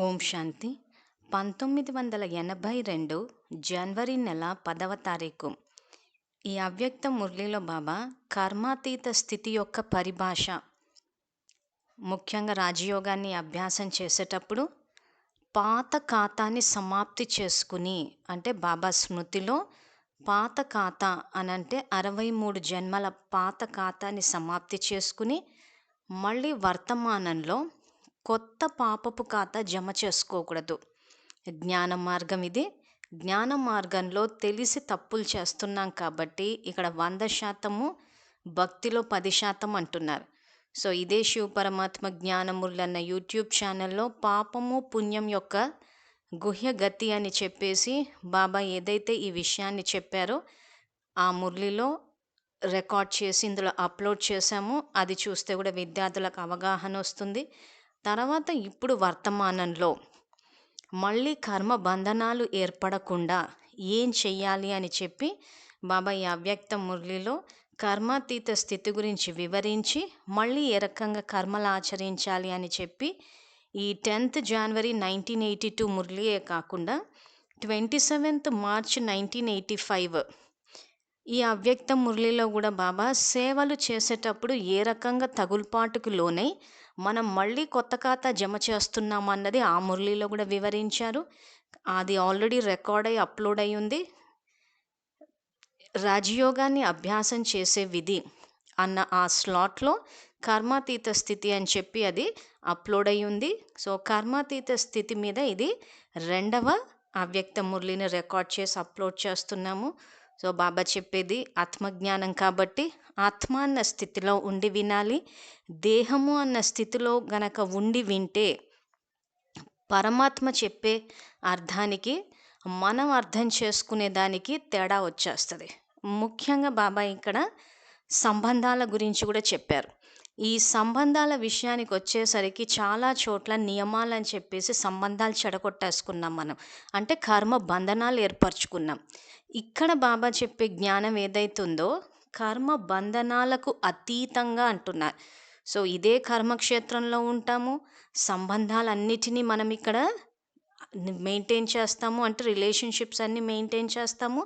ఓం శాంతి 1982 జనవరి నెల 10వ తారీఖు. ఈ అవ్యక్త మురళిలో బాబా కర్మాతీత స్థితి యొక్క పరిభాష, ముఖ్యంగా రాజయోగాన్ని అభ్యాసం చేసేటప్పుడు పాత ఖాతాని సమాప్తి చేసుకుని, అంటే బాబా స్మృతిలో పాత ఖాతా అనంటే 63 జన్మల పాత ఖాతాని సమాప్తి చేసుకుని మళ్ళీ వర్తమానంలో కొత్త పాపపు ఖాతా జమ చేసుకోకూడదు. జ్ఞాన మార్గం ఇది. జ్ఞాన మార్గంలో తెలిసి తప్పులు చేస్తున్నాం కాబట్టి ఇక్కడ 100% భక్తిలో 10% అంటున్నారు. సో ఇదే శివ పరమాత్మ జ్ఞానమురళి అన్న యూట్యూబ్ ఛానల్లో పాపము పుణ్యం యొక్క గుహ్య గతి అని చెప్పేసి బాబా ఏదైతే ఈ విషయాన్ని చెప్పారో ఆ మురళిలో రికార్డ్ చేసి ఇందులో అప్లోడ్ చేశాము. అది చూస్తే కూడా విద్యార్థులకు అవగాహన వస్తుంది. తర్వాత ఇప్పుడు వర్తమానంలో మళ్ళీ కర్మ బంధనాలు ఏర్పడకుండా ఏం చెయ్యాలి అని చెప్పి బాబా ఈ అవ్యక్త మురళిలో కర్మాతీత స్థితి గురించి వివరించి మళ్ళీ ఏ రకంగా కర్మలు ఆచరించాలి అని చెప్పి ఈ 10th జనవరి 1982 మురళియే కాకుండా 27th మార్చ్ 1985 ఈ అవ్యక్త మురళిలో కూడా బాబా సేవలు చేసేటప్పుడు ఏ రకంగా తగులుపాటుకు లోనై మనం మళ్ళీ కొత్త ఖాతా జమ చేస్తున్నామన్నది ఆ మురళిలో కూడా వివరించారు. అది ఆల్రెడీ రికార్డ్ అయి అప్లోడ్ అయి ఉంది. రాజయోగాన్ని అభ్యాసం చేసే విధి అన్న ఆ స్లాట్లో కర్మాతీత స్థితి అని చెప్పి అది అప్లోడ్ అయి ఉంది. సో కర్మాతీత స్థితి మీద ఇది 2వ అవ్యక్త మురళిని రికార్డ్ చేసి అప్లోడ్ చేస్తున్నాము. సో బాబా చెప్పేది ఆత్మజ్ఞానం కాబట్టి ఆత్మ అన్న స్థితిలో ఉండి వినాలి. దేహము అన్న స్థితిలో గనక ఉండి వింటే పరమాత్మ చెప్పే అర్థానికి మనం అర్థం చేసుకునే దానికి తేడా వచ్చేస్తుంది. ముఖ్యంగా బాబా ఇక్కడ సంబంధాల గురించి కూడా చెప్పారు. ఈ సంబంధాల విషయానికి వచ్చేసరికి చాలా చోట్ల నియమాలని చెప్పేసి సంబంధాలు చెడగొట్టేసుకున్నాం మనం. అంటే కర్మ బంధనాలు ఏర్పరచుకున్నాం. ఇక్కడ బాబా చెప్పే జ్ఞానం ఏదైతుందో కర్మ బంధనాలకు అతీతంగా అంటున్నారు. సో ఇదే కర్మక్షేత్రంలో ఉంటాము. సంబంధాలన్నిటినీ మనం ఇక్కడ మెయింటైన్ చేస్తాము, అంటే రిలేషన్షిప్స్ అన్నీ మెయింటైన్ చేస్తాము.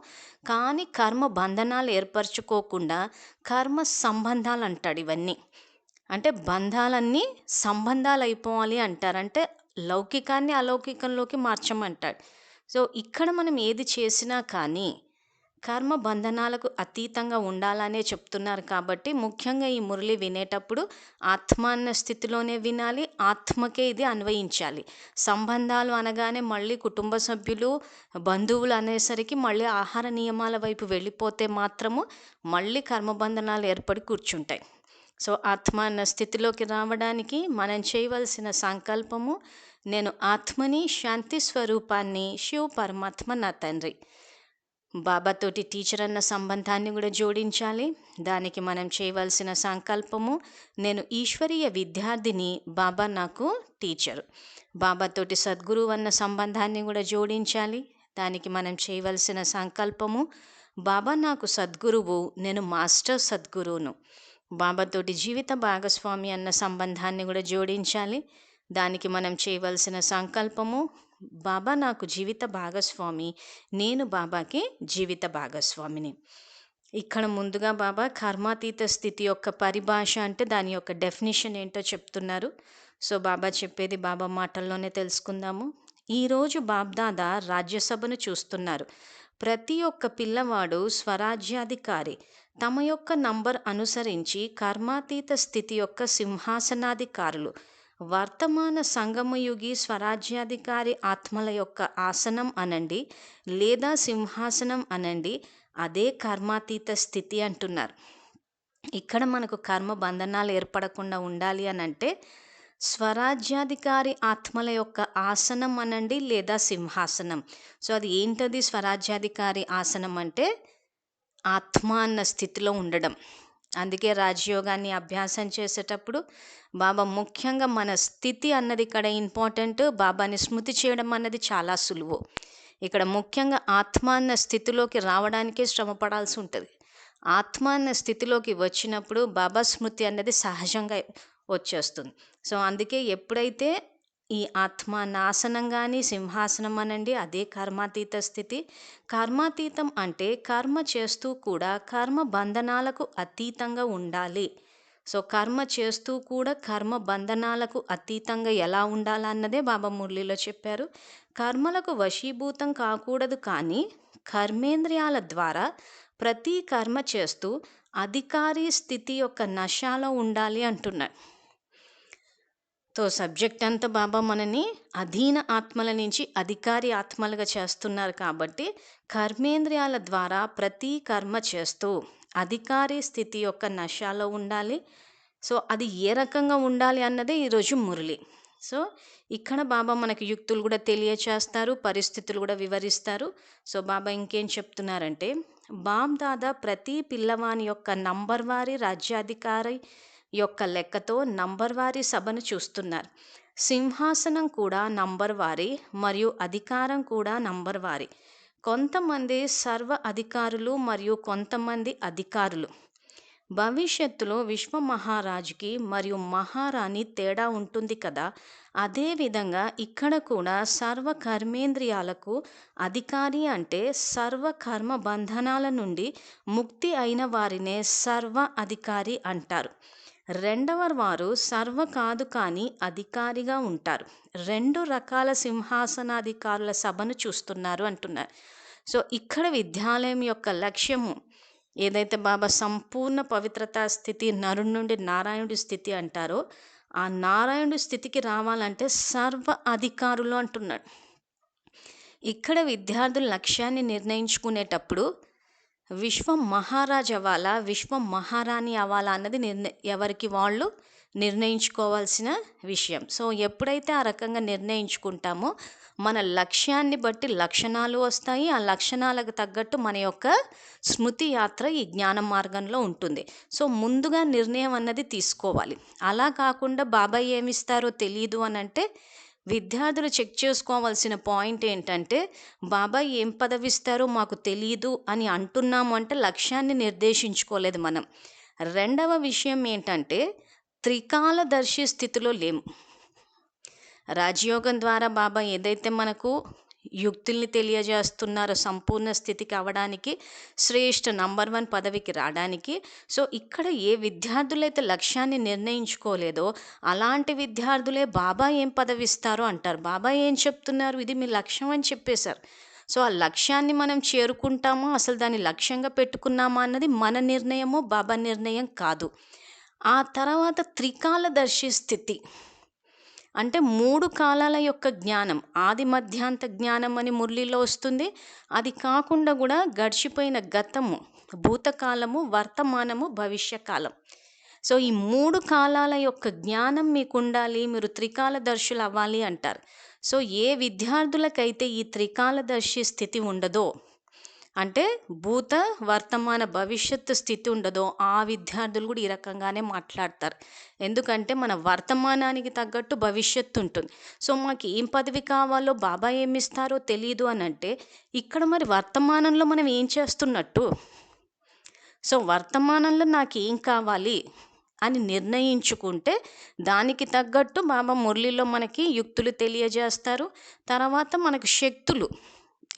కానీ కర్మ బంధనాలు ఏర్పరచుకోకుండా కర్మ సంబంధాలు అంటాడు. ఇవన్నీ అంటే బంధాలన్నీ సంబంధాలు అయిపోవాలి అంటారు. అంటే లౌకికాన్ని అలౌకికంలోకి మార్చమంటాడు. సో ఇక్కడ మనం ఏది చేసినా కానీ కర్మ బంధనాలకు అతీతంగా ఉండాలనే చెప్తున్నారు. కాబట్టి ముఖ్యంగా ఈ మురళి వినేటప్పుడు ఆత్మ అన్న స్థితిలోనే వినాలి. ఆత్మకే ఇది అన్వయించాలి. సంబంధాలు అనగానే మళ్ళీ కుటుంబ సభ్యులు, బంధువులు అనేసరికి మళ్ళీ ఆహార నియమాల వైపు వెళ్ళిపోతే మాత్రము మళ్ళీ కర్మబంధనాలు ఏర్పడి కూర్చుంటాయి. సో ఆత్మ అన్న స్థితిలోకి రావడానికి మనం చేయవలసిన సంకల్పము, నేను ఆత్మని, శాంతి స్వరూపాన్ని, శివ పరమాత్మ నా తండ్రి. బాబాతోటి టీచర్ అన్న సంబంధాన్ని కూడా జోడించాలి. దానికి మనం చేయవలసిన సంకల్పము, నేను ఈశ్వరీయ విద్యార్థిని, బాబా నాకు టీచరు. బాబాతోటి సద్గురువు అన్న సంబంధాన్ని కూడా జోడించాలి. దానికి మనం చేయవలసిన సంకల్పము, బాబా నాకు సద్గురువు, నేను మాస్టర్ సద్గురువును. బాబాతోటి జీవిత భాగస్వామి అన్న సంబంధాన్ని కూడా జోడించాలి. దానికి మనం చేయవలసిన సంకల్పము, బాబా నాకు జీవిత భాగస్వామి, నేను బాబాకి జీవిత భాగస్వామిని. ఇక్కడ ముందుగా బాబా కర్మాతీత స్థితి యొక్క పరిభాష అంటే దాని యొక్క డెఫినిషన్ ఏంటో చెప్తున్నారు. సో బాబా చెప్పేది బాబా మాటల్లోనే తెలుసుకుందాము. ఈరోజు బాబ్దాదా రాజ్యసభను చూస్తున్నారు. ప్రతి ఒక్క పిల్లవాడు స్వరాజ్యాధికారి. తమ యొక్క నంబర్ అనుసరించి కర్మాతీత స్థితి యొక్క సింహాసనాధికారులు. వర్తమాన సంగమయుగి స్వరాజ్యాధికారి ఆత్మల యొక్క ఆసనం అనండి లేదా సింహాసనం అనండి, అదే కర్మాతీత స్థితి అంటున్నారు. ఇక్కడ మనకు కర్మ బంధనాలు ఏర్పడకుండా ఉండాలి అని అంటే స్వరాజ్యాధికారి ఆత్మల యొక్క ఆసనం అనండి లేదా సింహాసనం. సో అది ఏంటది? స్వరాజ్యాధికారి ఆసనం అంటే ఆత్మ అన్న స్థితిలో ఉండడం. అందుకే రాజయోగాన్ని అభ్యాసం చేసేటప్పుడు బాబా ముఖ్యంగా మన స్థితి అన్నది ఇక్కడ ఇంపార్టెంట్. బాబాని స్మృతి చేయడం అన్నది చాలా సులువు. ఇక్కడ ముఖ్యంగా ఆత్మ అన్న స్థితిలోకి రావడానికే శ్రమ పడాల్సి ఉంటుంది. ఆత్మ అన్న స్థితిలోకి వచ్చినప్పుడు బాబా స్మృతి అన్నది సహజంగా వచ్చేస్తుంది. సో అందుకే ఎప్పుడైతే ఈ ఆత్మ నాశనం కానీ సింహాసనం అనండి, అదే కర్మాతీత స్థితి. కర్మాతీతం అంటే కర్మ చేస్తూ కూడా కర్మ బంధనాలకు అతీతంగా ఉండాలి. సో కర్మ చేస్తూ కూడా కర్మ బంధనాలకు అతీతంగా ఎలా ఉండాలన్నదే బాబా మురళిలో చెప్పారు. కర్మలకు వశీభూతం కాకూడదు, కానీ కర్మేంద్రియాల ద్వారా ప్రతి కర్మ చేస్తూ అధికారి స్థితి యొక్క నశాలో ఉండాలి అంటున్నాడు. సో సబ్జెక్ట్ అంతా బాబా మనని అధీన ఆత్మల నుంచి అధికారి ఆత్మలుగా చేస్తున్నారు కాబట్టి కర్మేంద్రియాల ద్వారా ప్రతి కర్మ చేస్తూ అధికారి స్థితి యొక్క నశాలో ఉండాలి. సో అది ఏ రకంగా ఉండాలి అన్నదే ఈరోజు మురళి. సో ఇక్కడ బాబా మనకి యుక్తులు కూడా తెలియచేస్తారు, పరిస్థితులు కూడా వివరిస్తారు. సో బాబా ఇంకేం చెప్తున్నారంటే, బాబ్ దాదా ప్రతి పిల్లవాని యొక్క నంబర్ వారీ రాజ్యాధికారి యొక్క లెక్కతో నంబర్ వారీ సభను చూస్తున్నారు. సింహాసనం కూడా నంబర్ వారీ మరియు అధికారం కూడా నంబర్ వారీ. కొంతమంది సర్వ అధికారులు మరియు కొంతమంది అధికారులు. భవిష్యత్తులో విశ్వ మహారాజుకి మరియు మహారాణి తేడా ఉంటుంది కదా, అదేవిధంగా ఇక్కడ కూడా సర్వ కర్మేంద్రియాలకు అధికారి అంటే సర్వ కర్మ బంధనాల నుండి ముక్తి అయిన వారినే సర్వ అధికారి అంటారు. రెండవ వారు సర్వ కాదు కానీ అధికారిగా ఉంటారు. 2 రకాల సింహాసనాధికారుల సభను చూస్తున్నారు అంటున్నారు. సో ఇక్కడ విద్యాలయం యొక్క లక్ష్యము ఏదైతే బాబా సంపూర్ణ పవిత్రతా స్థితి, నరుడి నుండి నారాయణుడి స్థితి అంటారో, ఆ నారాయణుడి స్థితికి రావాలంటే సర్వ అధికారులు అంటున్నాడు. ఇక్కడ విద్యార్థుల లక్ష్యాన్ని నిర్ణయించుకునేటప్పుడు విశ్వ మహారాజ్ అవ్వాలా, విశ్వ మహారాణి అవ్వాలా అన్నది ఎవరికి వాళ్ళు నిర్ణయించుకోవాల్సిన విషయం. సో ఎప్పుడైతే ఆ రకంగా నిర్ణయించుకుంటామో మన లక్ష్యాన్ని బట్టి లక్షణాలు వస్తాయి. ఆ లక్షణాలకు తగ్గట్టు మన యొక్క స్మృతి యాత్ర ఈ జ్ఞాన మార్గంలో ఉంటుంది. సో ముందుగా నిర్ణయం అన్నది తీసుకోవాలి. అలా కాకుండా బాబాయ్ ఏమిస్తారో తెలియదు అని అంటే విద్యార్థులు చెక్ చేసుకోవాల్సిన పాయింట్ ఏంటంటే, బాబాయ్ ఏం పదవిస్తారో మాకు తెలియదు అని అంటున్నాము అంటే లక్ష్యాన్ని నిర్దేశించుకోలేదు మనం. రెండవ విషయం ఏంటంటే, త్రికాలదర్శి స్థితిలో లేము. రాజయోగం ద్వారా బాబా ఏదైతే మనకు యుక్తుల్ని తెలియజేస్తున్నారో సంపూర్ణ స్థితికి అవ్వడానికి, శ్రేష్ఠ నంబర్ 1 పదవికి రావడానికి, సో ఇక్కడ ఏ విద్యార్థులైతే లక్ష్యాన్ని నిర్ణయించుకోలేదో అలాంటి విద్యార్థులే బాబా ఏం పదవిస్తారో అంటారు. బాబా ఏం చెప్తున్నారు, ఇది మీ లక్ష్యం అని చెప్పేశారు. సో ఆ లక్ష్యాన్ని మనం చేరుకుంటామో, అసలు దాన్ని లక్ష్యంగా పెట్టుకున్నామా అన్నది మన నిర్ణయమో బాబా నిర్ణయం కాదు. ఆ తర్వాత త్రికాలదర్శి స్థితి అంటే 3 కాలాల యొక్క జ్ఞానం, ఆది మధ్యాంత జ్ఞానం అని మురళిలో వస్తుంది. అది కాకుండా కూడా గడిచిపోయిన గతము, భూతకాలము, వర్తమానము, భవిష్యకాలం. సో ఈ 3 కాలాల యొక్క జ్ఞానం మీకు ఉండాలి, మీరు త్రికాలదర్శులు అవ్వాలి అంటారు. సో ఏ విద్యార్థులకైతే ఈ త్రికాలదర్శి స్థితి ఉండదో, అంటే భూత వర్తమాన భవిష్యత్తు స్థితి ఉండదో, ఆ విద్యార్థులు కూడా ఈ రకంగానే మాట్లాడతారు. ఎందుకంటే మన వర్తమానానికి తగ్గట్టు భవిష్యత్తు ఉంటుంది. సో మాకు ఏం పదవి కావాలో బాబా ఏమిస్తారో తెలియదు అని అంటే ఇక్కడ మరి వర్తమానంలో మనం ఏం చేస్తున్నట్టు? సో వర్తమానంలో నాకు ఏం కావాలి అని నిర్ణయించుకుంటే దానికి తగ్గట్టు బాబా మురళిలో మనకి యుక్తులు తెలియజేస్తారు. తర్వాత మనకు శక్తులు,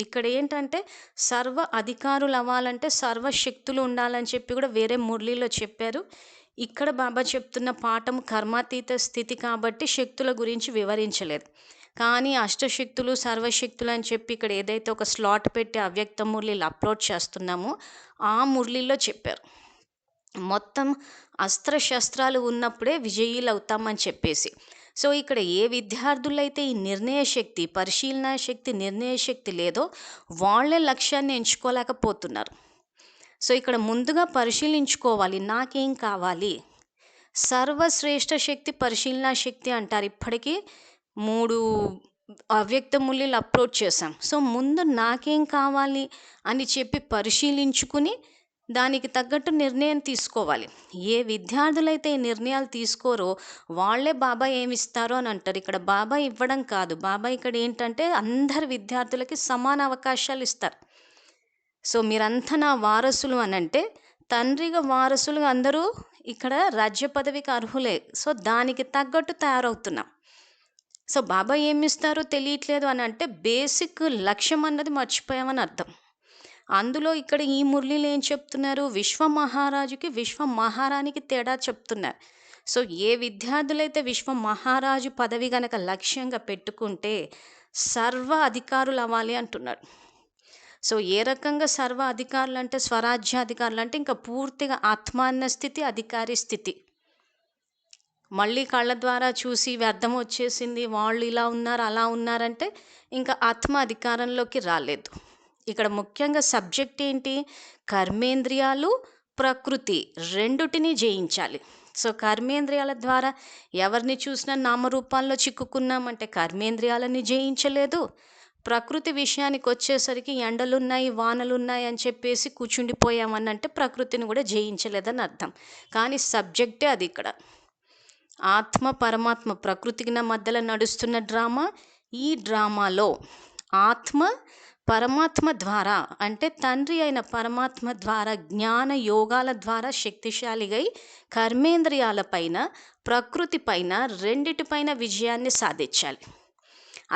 ఇక్కడ ఏంటంటే సర్వ అధికారులు అవ్వాలంటే సర్వ శక్తులు ఉండాలని చెప్పి కూడా వేరే మురళిలో చెప్పారు. ఇక్కడ బాబా చెప్తున్న పాఠం కర్మాతీత స్థితి కాబట్టి శక్తుల గురించి వివరించలేదు. కానీ అష్టశక్తులు, సర్వశక్తులు అని చెప్పి ఇక్కడ ఏదైతే ఒక స్లాట్ పెట్టి అవ్యక్త మురళిలు అప్లోడ్ చేస్తున్నామో ఆ మురళిలో చెప్పారు. మొత్తం అస్త్రశస్త్రాలు ఉన్నప్పుడే విజయీలు అవుతామని చెప్పేసి. సో ఇక్కడ ఏ విద్యార్థులైతే ఈ నిర్ణయ శక్తి, పరిశీలన శక్తి, నిర్ణయ శక్తి లేదో వాళ్ళే లక్ష్యాన్ని ఎంచుకోలేకపోతున్నారు. సో ఇక్కడ ముందుగా పరిశీలించుకోవాలి, నాకేం కావాలి. సర్వశ్రేష్ఠ శక్తి పరిశీలన శక్తి అంటారు. ఇప్పటికీ 3 అవ్యక్త మురళిలు అప్లోడ్ చేశాం. సో ముందు నాకేం కావాలి అని చెప్పి పరిశీలించుకుని దానికి తగ్గట్టు నిర్ణయం తీసుకోవాలి. ఏ విద్యార్థులైతే ఈ నిర్ణయాలు తీసుకోరో వాళ్ళే బాబా ఏమిస్తారో అని అంటారు. ఇక్కడ బాబా ఇవ్వడం కాదు, బాబా ఇక్కడ ఏంటంటే అందరి విద్యార్థులకి సమాన అవకాశాలు ఇస్తారు. సో మీరంతా నా వారసులు అని అంటే తండ్రిగా వారసులు అందరూ ఇక్కడ రాజ్య పదవికి అర్హులే. సో దానికి తగ్గట్టు తయారవుతున్నాం. సో బాబా ఏమిస్తారో తెలియట్లేదు అని అంటే బేసిక్ లక్ష్యం అన్నది మర్చిపోయామని అర్థం. అందులో ఇక్కడ ఈ మురళిలో ఏం చెప్తున్నారు, విశ్వ మహారాజుకి విశ్వ మహారాణికి తేడా చెప్తున్నారు. సో ఏ విద్యార్థులైతే విశ్వ మహారాజు పదవి గనక లక్ష్యంగా పెట్టుకుంటే సర్వ అధికారులు అవ్వాలి అంటున్నాడు. సో ఏ రకంగా సర్వ అధికారులు అంటే స్వరాజ్యాధికారులు అంటే ఇంకా పూర్తిగా ఆత్మాన్న స్థితి, అధికారి స్థితి. మళ్ళీ కళ్ళ ద్వారా చూసి వ్యర్థం వచ్చేసింది, వాళ్ళు ఇలా ఉన్నారు అలా ఉన్నారంటే ఇంకా ఆత్మ అధికారంలోకి రాలేదు. ఇక్కడ ముఖ్యంగా సబ్జెక్ట్ ఏంటి, కర్మేంద్రియాలు ప్రకృతి రెండుటిని జయించాలి. సో కర్మేంద్రియాల ద్వారా ఎవరిని చూసినా నామరూపాల్లో చిక్కుకున్నామంటే కర్మేంద్రియాలని జయించలేదు. ప్రకృతి విషయానికి వచ్చేసరికి ఎండలున్నాయి వానలున్నాయి అని చెప్పేసి కూర్చుండిపోయామనంటే ప్రకృతిని కూడా జయించలేదని అర్థం. కానీ సబ్జెక్టే అది. ఇక్కడ ఆత్మ పరమాత్మ ప్రకృతికి మధ్యలో నడుస్తున్న డ్రామా. ఈ డ్రామాలో ఆత్మ పరమాత్మ ద్వారా అంటే తండ్రి అయిన పరమాత్మ ద్వారా జ్ఞాన యోగాల ద్వారా శక్తిశాలిగా కర్మేంద్రియాలపైన ప్రకృతి పైన రెండిటిపైన విజయాన్ని సాధించాలి.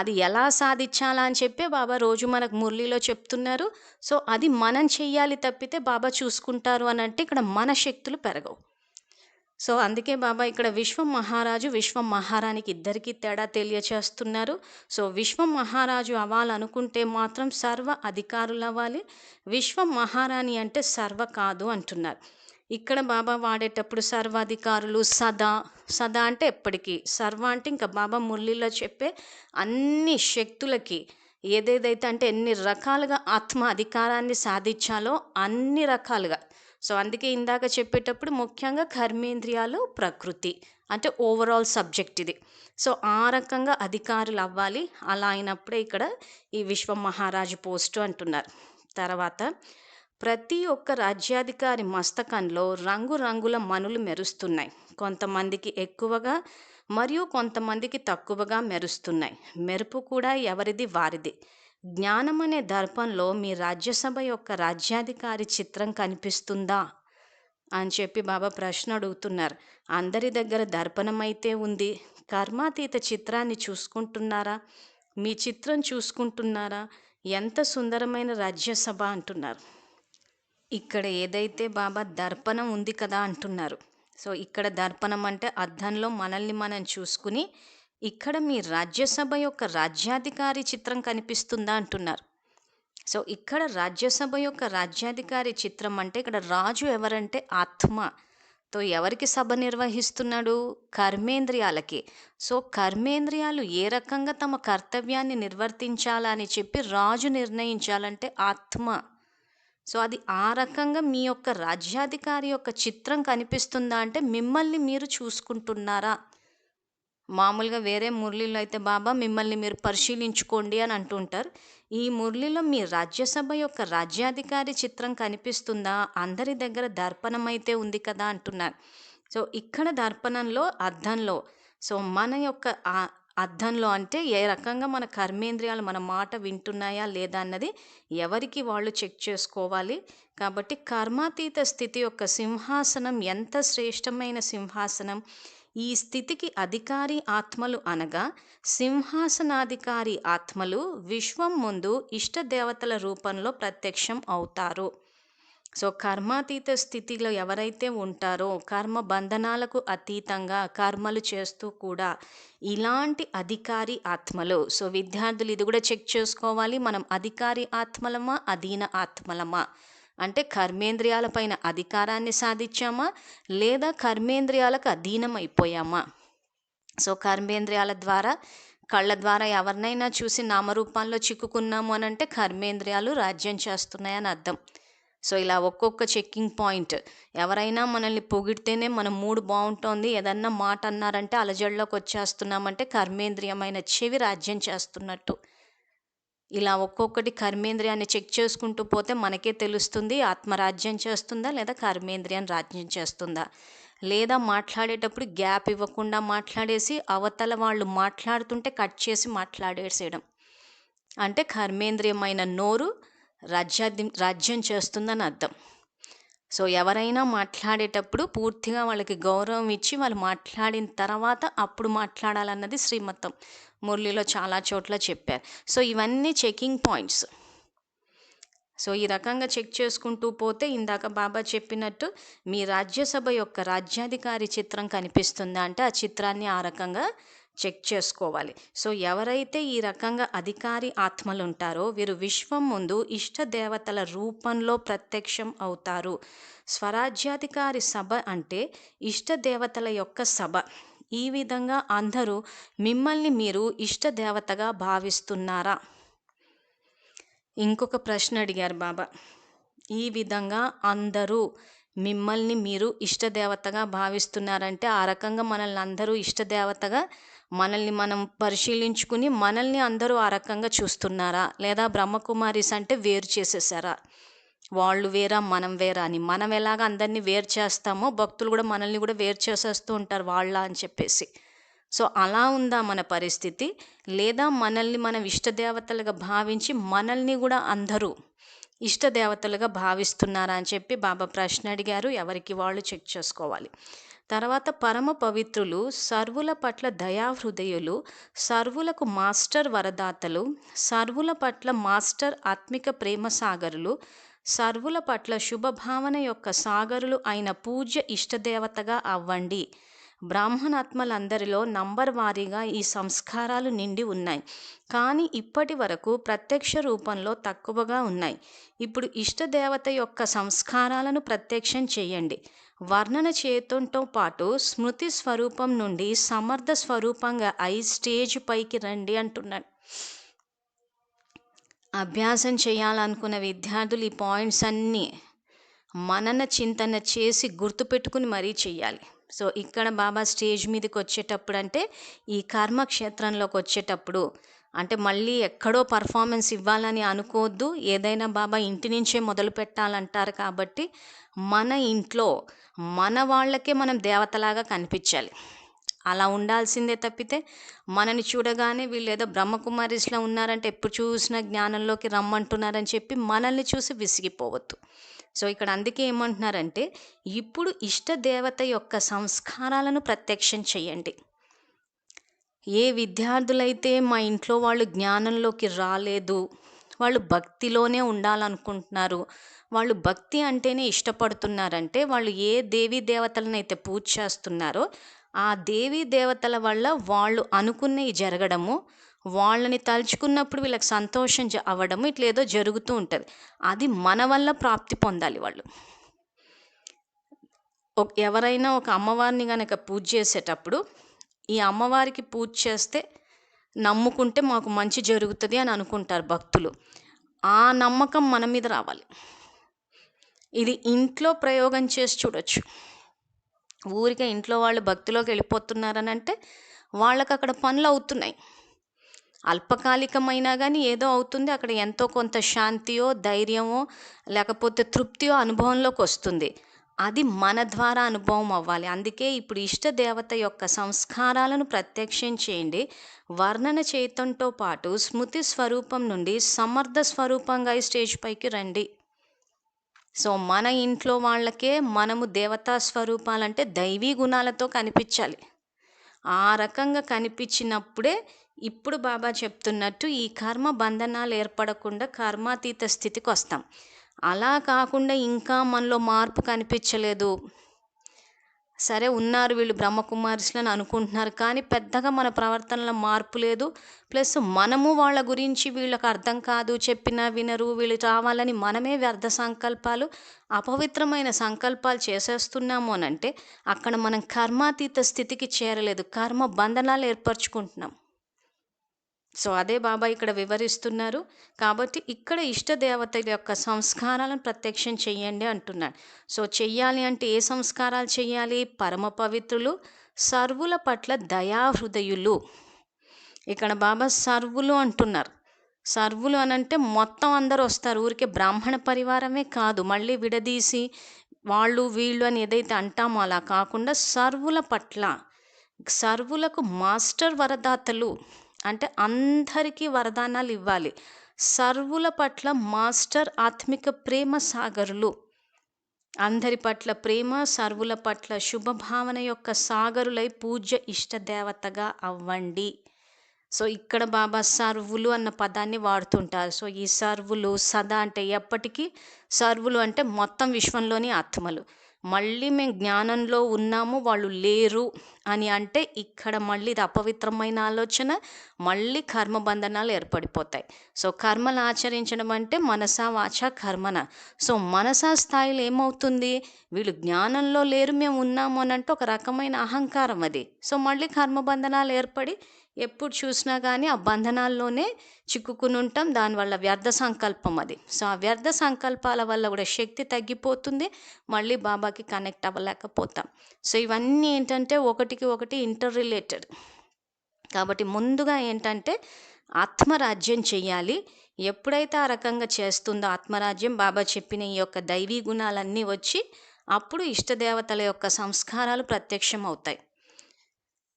అది ఎలా సాధించాలా అని చెప్పి బాబా రోజు మనకు మురళిలో చెప్తున్నారు. సో అది మనం చెయ్యాలి తప్పితే బాబా చూసుకుంటారు అని అంటే ఇక్కడ మన శక్తులు పెరగవు. సో అందుకే బాబా ఇక్కడ విశ్వ మహారాజు విశ్వ మహారాణికి ఇద్దరికీ తేడా తెలియచేస్తున్నారు. సో విశ్వ మహారాజు అవ్వాలనుకుంటే మాత్రం సర్వ అధికారులు అవ్వాలి. విశ్వ మహారాణి అంటే సర్వ కాదు అంటున్నారు. ఇక్కడ బాబా వాడేటప్పుడు సర్వాధికారులు సదా, సదా అంటే ఎప్పటికీ, సర్వ అంటే ఇంకా బాబా మురళిలో చెప్పే అన్ని శక్తులకి ఏదేదైతే అంటే ఎన్ని రకాలుగా ఆత్మ అధికారాన్ని సాధించాలో అన్ని రకాలుగా. సో అందుకే ఇందాక చెప్పేటప్పుడు ముఖ్యంగా కర్మేంద్రియాలు ప్రకృతి అంటే ఓవరాల్ సబ్జెక్ట్ ఇది. సో ఆ రకంగా అధికారులు అవ్వాలి. అలా అయినప్పుడే ఇక్కడ ఈ విశ్వ మహారాజు పోస్టు అంటున్నారు. తర్వాత ప్రతి ఒక్క రాజ్యాధికారి మస్తకంలో రంగురంగుల మణులు మెరుస్తున్నాయి. కొంతమందికి ఎక్కువగా మరియు కొంతమందికి తక్కువగా మెరుస్తున్నాయి. మెరుపు కూడా ఎవరిది వారిది. జ్ఞానం అనే దర్పంలో మీ రాజ్యసభ యొక్క రాజ్యాధికారి చిత్రం కనిపిస్తుందా అని చెప్పి బాబా ప్రశ్న అడుగుతున్నారు. అందరి దగ్గర దర్పణం అయితే ఉంది, కర్మాతీత చిత్రాన్ని చూసుకుంటున్నారా? మీ చిత్రం చూసుకుంటున్నారా? ఎంత సుందరమైన రాజ్యసభ అంటున్నారు. ఇక్కడ ఏదైతే బాబా దర్పణం ఉంది కదా అంటున్నారు. సో ఇక్కడ దర్పణం అంటే అద్దంలో మనల్ని మనం చూసుకుని ఇక్కడ మీ రాజ్యసభ యొక్క రాజ్యాధికారి చిత్రం కనిపిస్తుందా అంటున్నారు. సో ఇక్కడ రాజ్యసభ యొక్క రాజ్యాధికారి చిత్రం అంటే ఇక్కడ రాజు ఎవరంటే ఆత్మతో ఎవరికి సభ నిర్వహిస్తున్నాడు? కర్మేంద్రియాలకి. సో కర్మేంద్రియాలు ఏ రకంగా తమ కర్తవ్యాన్ని నిర్వర్తించాలని చెప్పి రాజు నిర్ణయించాలంటే ఆత్మ. సో అది ఆ రకంగా మీ యొక్క రాజ్యాధికారి యొక్క చిత్రం కనిపిస్తుందా అంటే మిమ్మల్ని మీరు చూసుకుంటున్నారా? మామూలుగా వేరే మురళిలో అయితే బాబా మిమ్మల్ని మీరు పరిశీలించుకోండి అని అంటుంటారు. ఈ మురళిలో మీ రాజ్యసభ యొక్క రాజ్యాధికారి చిత్రం కనిపిస్తుందా? అందరి దగ్గర దర్పణం అయితే ఉంది కదా అంటున్నారు. సో ఇక్కడ దర్పణంలో అద్దంలో, సో మన యొక్క అద్దంలో అంటే ఏ రకంగా మన కర్మేంద్రియాలు మన మాట వింటున్నాయా లేదా అన్నది ఎవరికి వాళ్ళు చెక్ చేసుకోవాలి. కాబట్టి కర్మాతీత స్థితి యొక్క సింహాసనం ఎంత శ్రేష్టమైన సింహాసనం. ఈ స్థితికి అధికారి ఆత్మలు అనగా సింహాసనాధికారి ఆత్మలు విశ్వం ముందు ఇష్టదేవతల రూపంలో ప్రత్యక్షం అవుతారు. సో కర్మాతీత స్థితిలో ఎవరైతే ఉంటారో కర్మ బంధనాలకు అతీతంగా కర్మలు చేస్తూ కూడా ఇలాంటి అధికారి ఆత్మలు. సో విద్యార్థులు ఇది కూడా చెక్ చేసుకోవాలి, మనం అధికారి ఆత్మలమా అధీన ఆత్మలమా అంటే కర్మేంద్రియాలపైన అధికారాన్ని సాధించామా లేదా కర్మేంద్రియాలకు అధీనం అయిపోయామా. సో కర్మేంద్రియాల ద్వారా కళ్ళ ద్వారా ఎవరినైనా చూసి నామరూపాల్లో చిక్కుకున్నాము అని అంటే కర్మేంద్రియాలు రాజ్యం చేస్తున్నాయని అర్థం. సో ఇలా ఒక్కొక్క చెక్కింగ్ పాయింట్. ఎవరైనా మనల్ని పొగిడితేనే మన మూడ్ బాగుంటుంది, ఏదన్నా మాట అన్నారంటే అలజడిలోకి వచ్చేస్తున్నామంటే కర్మేంద్రియమైన చెవి రాజ్యం చేస్తున్నట్టు. ఇలా ఒక్కొక్కటి కర్మేంద్రియాన్ని చెక్ చేసుకుంటూ పోతే మనకే తెలుస్తుంది ఆత్మరాజ్యం చేస్తుందా లేదా కర్మేంద్రియం రాజ్యం చేస్తుందా. లేదా మాట్లాడేటప్పుడు గ్యాప్ ఇవ్వకుండా మాట్లాడేసి అవతల వాళ్ళు మాట్లాడుతుంటే కట్ చేసి మాట్లాడేసేయడం అంటే కర్మేంద్రియమైన నోరు రాజ్యం చేస్తుందని అర్థం. సో ఎవరైనా మాట్లాడేటప్పుడు పూర్తిగా వాళ్ళకి గౌరవం ఇచ్చి వాళ్ళు మాట్లాడిన తర్వాత అప్పుడు మాట్లాడాలన్నది శ్రీమతం మురళిలో చాలా చోట్ల చెప్పారు. సో ఇవన్నీ చెకింగ్ పాయింట్స్. సో ఈ రకంగా చెక్ చేసుకుంటూ పోతే ఇందాక బాబా చెప్పినట్టు మీ రాజ్యసభ యొక్క రాజ్యాధికారి చిత్రం కనిపిస్తుందా అంటే ఆ చిత్రాన్ని ఆ రకంగా చెక్ చేసుకోవాలి. సో ఎవరైతే ఈ రకంగా అధికారి ఆత్మలు ఉంటారో వీరు విశ్వం ముందు ఇష్ట దేవతల రూపంలో ప్రత్యక్షం అవుతారు. స్వరాజ్యాధికారి సభ అంటే ఇష్ట దేవతల యొక్క సభ. ఈ విధంగా అందరూ మిమ్మల్ని మీరు ఇష్ట దేవతగా భావిస్తున్నారా? ఇంకొక ప్రశ్న అడిగారు బాబా. ఈ విధంగా అందరూ మిమ్మల్ని మీరు ఇష్టదేవతగా భావిస్తున్నారంటే ఆ రకంగా మనల్ని అందరూ ఇష్టదేవతగా మనల్ని మనం పరిశీలించుకుని మనల్ని అందరూ ఆ రకంగా చూస్తున్నారా? లేదా బ్రహ్మకుమారీస్ అంటే వేరు చేసేసారా? వాళ్ళు వేరా మనం వేరా అని. మనం ఎలాగ అందరినీ వేరు చేస్తామో భక్తులు కూడా మనల్ని కూడా వేరు చేసేస్తూ ఉంటారు వాళ్ళ అని చెప్పేసి. సో అలా ఉందా మన పరిస్థితి? లేదా మనల్ని మనం ఇష్టదేవతలుగా భావించి మనల్ని కూడా అందరూ ఇష్టదేవతలుగా భావిస్తున్నారా అని చెప్పి బాబా ప్రశ్న అడిగారు. ఎవరికి వాళ్ళు చెక్ చేసుకోవాలి. తర్వాత పరమ పవిత్రులు, సర్వుల పట్ల దయాహృదయులు, సర్వులకు మాస్టర్ వరదాతలు, సర్వుల పట్ల మాస్టర్ ఆత్మిక ప్రేమ సాగరులు, సర్వుల పట్ల శుభభావన యొక్క సాగరులు అయిన పూజ్య ఇష్టదేవతగా అవ్వండి. బ్రాహ్మణాత్మలందరిలో నంబర్ వారీగా ఈ సంస్కారాలు నిండి ఉన్నాయి, కానీ ఇప్పటి వరకు ప్రత్యక్ష రూపంలో తక్కువగా ఉన్నాయి. ఇప్పుడు ఇష్టదేవత యొక్క సంస్కారాలను ప్రత్యక్షం చేయండి. వర్ణన చేయటంతో పాటు స్మృతి స్వరూపం నుండి సమర్థ స్వరూపంగా స్టేజ్ పైకి రండి అంటున్నాడు. అభ్యాసం చేయాలనుకున్న విద్యార్థులు ఈ పాయింట్స్ అన్నీ మనన చింతన చేసి గుర్తుపెట్టుకుని మరీ చెయ్యాలి. సో ఇక్కడ బాబా స్టేజ్ మీదకి వచ్చేటప్పుడు అంటే ఈ కర్మక్షేత్రంలోకి వచ్చేటప్పుడు అంటే మళ్ళీ ఎక్కడో పర్ఫార్మెన్స్ ఇవ్వాలని అనుకోవద్దు. ఏదైనా బాబా ఇంటి నుంచే మొదలు పెట్టాలంటారు కాబట్టి మన ఇంట్లో మన వాళ్ళకే మనం దేవతలాగా కనిపించాలి. అలా ఉండాల్సిందే తప్పితే మనని చూడగానే వీళ్ళు ఏదో బ్రహ్మకుమారిస్లో ఉన్నారంటే ఎప్పుడు చూసినా జ్ఞానంలోకి రమ్మంటున్నారని చెప్పి మనల్ని చూసి విసిగిపోవద్దు. సో ఇక్కడ అందుకే ఏమంటున్నారంటే ఇప్పుడు ఇష్టదేవత యొక్క సంస్కారాలను ప్రత్యక్షం చేయండి. ఏ విద్యార్థులైతే మా ఇంట్లో వాళ్ళు జ్ఞానంలోకి రాలేదు, వాళ్ళు భక్తిలోనే ఉండాలనుకుంటున్నారు, వాళ్ళు భక్తి అంటేనే ఇష్టపడుతున్నారంటే వాళ్ళు ఏ దేవీ దేవతలనైతే పూజ చేస్తున్నారో ఆ దేవీ దేవతల వల్ల వాళ్ళు అనుకున్నవి జరగడము, వాళ్ళని తలుచుకున్నప్పుడు వీళ్ళకి సంతోషం అవ్వడము ఇట్లేదో జరుగుతూ ఉంటుంది. అది మన వల్ల ప్రాప్తి పొందాలి వాళ్ళు. ఎవరైనా ఒక అమ్మవారిని కనుక పూజ చేసేటప్పుడు ఈ అమ్మవారికి పూజ చేస్తే నమ్ముకుంటే మాకు మంచి జరుగుతుంది అని అనుకుంటారు భక్తులు. ఆ నమ్మకం మన మీద రావాలి. ఇది ఇంట్లో ప్రయోగం చేసి చూడొచ్చు. ఊరికే ఇంట్లో వాళ్ళు భక్తిలోకి వెళ్ళిపోతున్నారని అంటే వాళ్ళకి అక్కడ పనులు అవుతున్నాయి, అల్పకాలికమైనా కానీ ఏదో అవుతుంది. అక్కడ ఎంతో కొంత శాంతియో ధైర్యమో లేకపోతే తృప్తియో అనుభవంలోకి వస్తుంది. అది మన ద్వారా అనుభవం అవ్వాలి. అందుకే ఇప్పుడు ఇష్టదేవత యొక్క సంస్కారాలను ప్రత్యక్షం చేయండి. వర్ణన చేయటంతో పాటు స్మృతి స్వరూపం నుండి సమర్థ స్వరూపంగా ఈ స్టేజ్ పైకి రండి. సో మన ఇంట్లో వాళ్ళకే మనము దేవతా స్వరూపాలంటే దైవీ గుణాలతో కనిపించాలి. ఆ రకంగా కనిపించినప్పుడే ఇప్పుడు బాబా చెప్తున్నట్టు ఈ కర్మ బంధనాలు ఏర్పడకుండా కర్మాతీత స్థితికి వస్తాం. అలా కాకుండా ఇంకా మనలో మార్పు కనిపించలేదు, సరే ఉన్నారు వీళ్ళు బ్రహ్మకుమారిస్లని అనుకుంటున్నారు కానీ పెద్దగా మన ప్రవర్తనలో మార్పు లేదు, ప్లస్ మనము వాళ్ళ గురించి వీళ్ళకి అర్థం కాదు, చెప్పినా వినరు, వీళ్ళు రావాలని మనమే వ్యర్థ సంకల్పాలు అపవిత్రమైన సంకల్పాలు చేసేస్తున్నాము అని అంటే అక్కడ మనం కర్మాతీత స్థితికి చేరలేదు, కర్మ బంధనాలు ఏర్పరచుకుంటున్నాం. సో అదే బాబా ఇక్కడ వివరిస్తున్నారు. కాబట్టి ఇక్కడ ఇష్టదేవత యొక్క సంస్కారాలను ప్రత్యక్షం చెయ్యండి అంటున్నాడు. సో చెయ్యాలి అంటే ఏ సంస్కారాలు చెయ్యాలి? పరమ పవిత్రులు, సర్వుల పట్ల దయాహృదయులు. ఇక్కడ బాబా సర్వులు అంటున్నారు. సర్వులు అనంటే మొత్తం అందరూ వస్తారు, ఊరికే బ్రాహ్మణ పరివారమే కాదు, మళ్ళీ విడదీసి వాళ్ళు వీళ్ళు అని ఏదైతే అంటామో అలా కాకుండా సర్వుల పట్ల, సర్వులకు మాస్టర్ వరదాతలు అంటే అందరికీ వరదానాలు ఇవ్వాలి. సర్వుల పట్ల మాస్టర్ ఆత్మిక ప్రేమ సాగరులు. అందరి పట్ల ప్రేమ, సర్వుల పట్ల శుభభావన యొక్క సాగరులై పూజ్య ఇష్టదేవతగా అవ్వండి. సో ఇక్కడ బాబా సర్వులు అన్న పదాన్ని వాడుతుంటారు. సో ఈ సర్వులు సదా అంటే ఎప్పటికీ, సర్వులు అంటే మొత్తం విశ్వంలోని ఆత్మలు. మళ్ళీ మేము జ్ఞానంలో ఉన్నాము, వాళ్ళు లేరు అని అంటే ఇక్కడ మళ్ళీ ఇది అపవిత్రమైన ఆలోచన, మళ్ళీ కర్మబంధనాలు ఏర్పడిపోతాయి. సో కర్మలు ఆచరించడం అంటే మనసా వాచ కర్మన. సో మనసా స్థాయిలో ఏమవుతుంది, వీళ్ళు జ్ఞానంలో లేరు మేము ఉన్నాము అని అంటే ఒక రకమైన అహంకారం అది. సో మళ్ళీ కర్మబంధనాలు ఏర్పడి ఎప్పుడు చూసినా కానీ ఆ బంధనాల్లోనే చిక్కుకుని ఉంటాం. దానివల్ల వ్యర్థ సంకల్పం అది. సో ఆ వ్యర్థ సంకల్పాల వల్ల కూడా శక్తి తగ్గిపోతుంది, మళ్ళీ బాబాకి కనెక్ట్ అవ్వలేకపోతాం. సో ఇవన్నీ ఏంటంటే ఒకటికి ఒకటి ఇంటర్ రిలేటెడ్. కాబట్టి ముందుగా ఏంటంటే ఆత్మరాజ్యం చెయ్యాలి. ఎప్పుడైతే ఆ రకంగా చేస్తుందో ఆత్మరాజ్యం, బాబా చెప్పిన ఈ యొక్క దైవీ గుణాలన్నీ వచ్చి అప్పుడు ఇష్టదేవతల యొక్క సంస్కారాలు ప్రత్యక్షం అవుతాయి.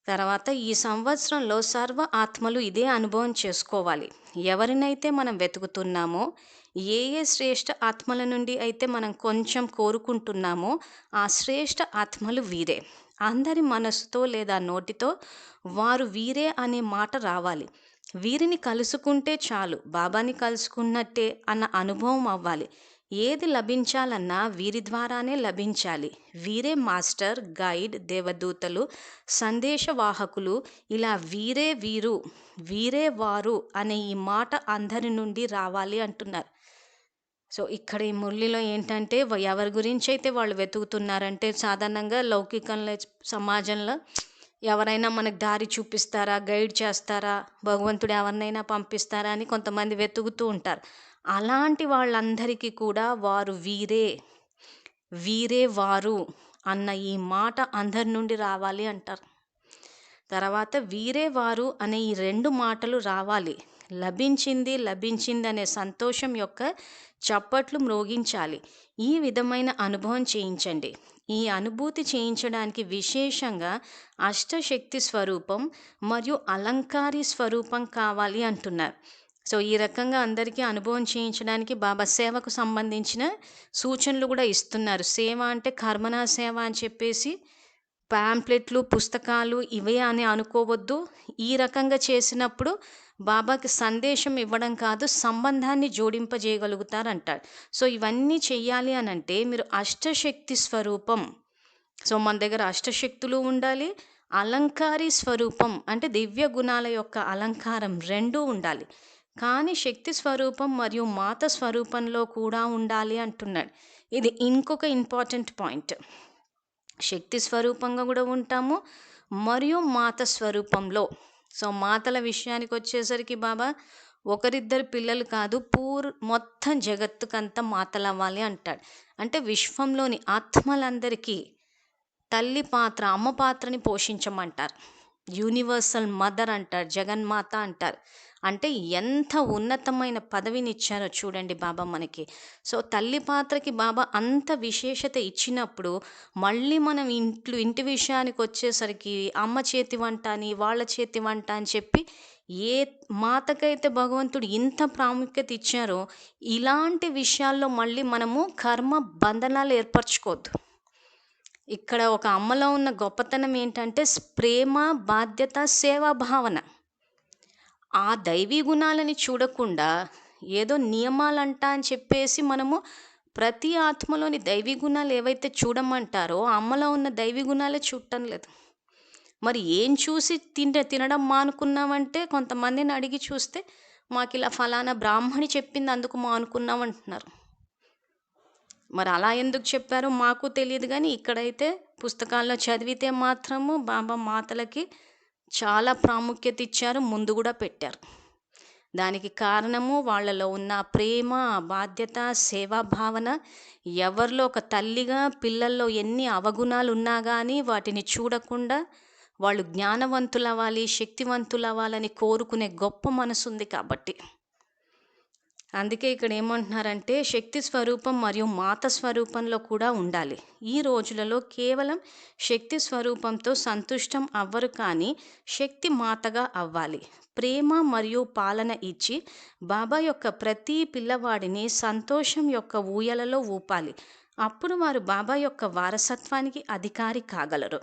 తర్వాత ఈ సంవత్సరంలో సర్వ ఆత్మలు ఇదే అనుభవం చేసుకోవాలి. ఎవరినైతే మనం వెతుకుతున్నామో, ఏ ఏ శ్రేష్ఠ ఆత్మల నుండి అయితే మనం కొంచెం కోరుకుంటున్నామో ఆ శ్రేష్ఠ ఆత్మలు వీరే. అందరి మనసుతో లేదా నోటితో వారు వీరే అనే మాట రావాలి. వీరిని కలుసుకుంటే చాలు, బాబాని కలుసుకున్నట్టే అన్న అనుభవం అవ్వాలి. ఏది లభించాలన్నా వీరి ద్వారానే లభించాలి. వీరే మాస్టర్, గైడ్, దేవదూతలు, సందేశవాహకులు. ఇలా వీరే వీరు, వీరే వారు అనే ఈ మాట అందరి నుండి రావాలి అంటున్నారు. సో ఇక్కడ ఈ మురళిలో ఏంటంటే ఎవరి గురించి అయితే వాళ్ళు వెతుకుతున్నారంటే, సాధారణంగా లౌకికంలో సమాజంలో ఎవరైనా మనకు దారి చూపిస్తారా, గైడ్ చేస్తారా, భగవంతుడు ఎవరినైనా పంపిస్తారా అని కొంతమంది వెతుకుతూ ఉంటారు. అలాంటి వాళ్ళందరికీ కూడా వారు వీరే, వీరే వారు అన్న ఈ మాట అందరి నుండి రావాలి అంటారు. తర్వాత వీరే వారు అనే ఈ 2 మాటలు రావాలి. లభించింది లభించింది అనే సంతోషం యొక్క చప్పట్లు మ్రోగించాలి. ఈ విధమైన అనుభవం చేయించండి. ఈ అనుభూతి చేయించడానికి విశేషంగా అష్టశక్తి స్వరూపం మరియు అలంకారీ స్వరూపం కావాలి అంటున్నారు. సో ఈ రకంగా అందరికీ అనుభవం చేయించడానికి బాబా సేవకు సంబంధించిన సూచనలు కూడా ఇస్తున్నారు. సేవ అంటే కర్మనా సేవ అని చెప్పేసి ప్యాంప్లెట్లు, పుస్తకాలు ఇవే అని అనుకోవద్దు. ఈ రకంగా చేసినప్పుడు బాబాకి సందేశం ఇవ్వడం కాదు, సంబంధాన్ని జోడింపజేయగలుగుతారంటారు. సో ఇవన్నీ చెయ్యాలి అని అంటే మీరు అష్టశక్తి స్వరూపం, సో మన దగ్గర అష్టశక్తులు ఉండాలి, అలంకారీ స్వరూపం అంటే దివ్య గుణాల యొక్క అలంకారం 2 ఉండాలి. కానీ శక్తి స్వరూపం మరియు మాత స్వరూపంలో కూడా ఉండాలి అంటున్నాడు. ఇది ఇంకొక ఇంపార్టెంట్ పాయింట్. శక్తి స్వరూపంగా కూడా ఉంటాము మరియు మాత స్వరూపంలో. సో మాతల విషయానికి వచ్చేసరికి బాబా ఒకరిద్దరు పిల్లలు కాదు, మొత్తం జగత్తుకంతా మాతలు అవ్వాలి అంటాడు. అంటే విశ్వంలోని ఆత్మలందరికీ తల్లి పాత్ర, అమ్మ పాత్రని పోషించమంటారు. యూనివర్సల్ మదర్ అంటారు, జగన్మాత అంటారు. అంటే ఎంత ఉన్నతమైన పదవిని ఇచ్చారో చూడండి బాబా మనకి. సో తల్లి పాత్రకి బాబా అంత విశేషత ఇచ్చినప్పుడు మళ్ళీ మనం ఇంటి విషయానికి వచ్చేసరికి అమ్మ చేతి వంట అని, వాళ్ళ చేతి వంట అని చెప్పి ఏ మాతకైతే భగవంతుడు ఇంత ప్రాముఖ్యత ఇచ్చారో ఇలాంటి విషయాల్లో మళ్ళీ మనము కర్మ బంధనాలు ఏర్పరచుకోవద్దు. ఇక్కడ ఒక అమ్మలో ఉన్న గొప్పతనం ఏంటంటే ప్రేమ, బాధ్యత, సేవా భావన. ఆ దైవీ గుణాలని చూడకుండా ఏదో నియమాలంట అని చెప్పేసి మనము ప్రతి ఆత్మలోని దైవీ గుణాలు ఏవైతే చూడమంటారో అమ్మలో ఉన్న దైవీ గుణాలే చూడటం లేదు. మరి ఏం చూసి తినడం మానుకున్నామంటే కొంతమందిని అడిగి చూస్తే మాకు ఇలా ఫలానా బ్రాహ్మణి చెప్పింది అందుకు మానుకున్నాం అంటున్నారు. మరి అలా ఎందుకు చెప్పారో మాకు తెలియదు, కానీ ఇక్కడైతే పుస్తకాల్లో చదివితే మాత్రము బాబా మాతలకి చాలా ప్రాముఖ్యత ఇచ్చారు, ముందు కూడా పెట్టారు. దానికి కారణము వాళ్ళలో ఉన్న ప్రేమ, బాధ్యత, సేవా భావన. ఎవరిలో ఒక తల్లిగా పిల్లల్లో ఎన్ని అవగుణాలు ఉన్నా కానీ వాటిని చూడకుండా వాళ్ళు జ్ఞానవంతులవ్వాలి, శక్తివంతులవ్వాలని కోరుకునే గొప్ప మనసు ఉంది కాబట్టి. అందుకే ఇక్కడ ఏమంటున్నారంటే శక్తి స్వరూపం మరియు మాత స్వరూపంలో కూడా ఉండాలి. ఈ రోజులలో కేవలం శక్తి స్వరూపంతో సంతుష్టం అవ్వరు, కానీ శక్తి మాతగా అవ్వాలి. ప్రేమ మరియు పాలన ఇచ్చి బాబా యొక్క ప్రతి పిల్లవాడిని సంతోషం యొక్క ఊయలలో ఊపాలి. అప్పుడు వారు బాబా యొక్క వారసత్వానికి అధికారి కాగలరు.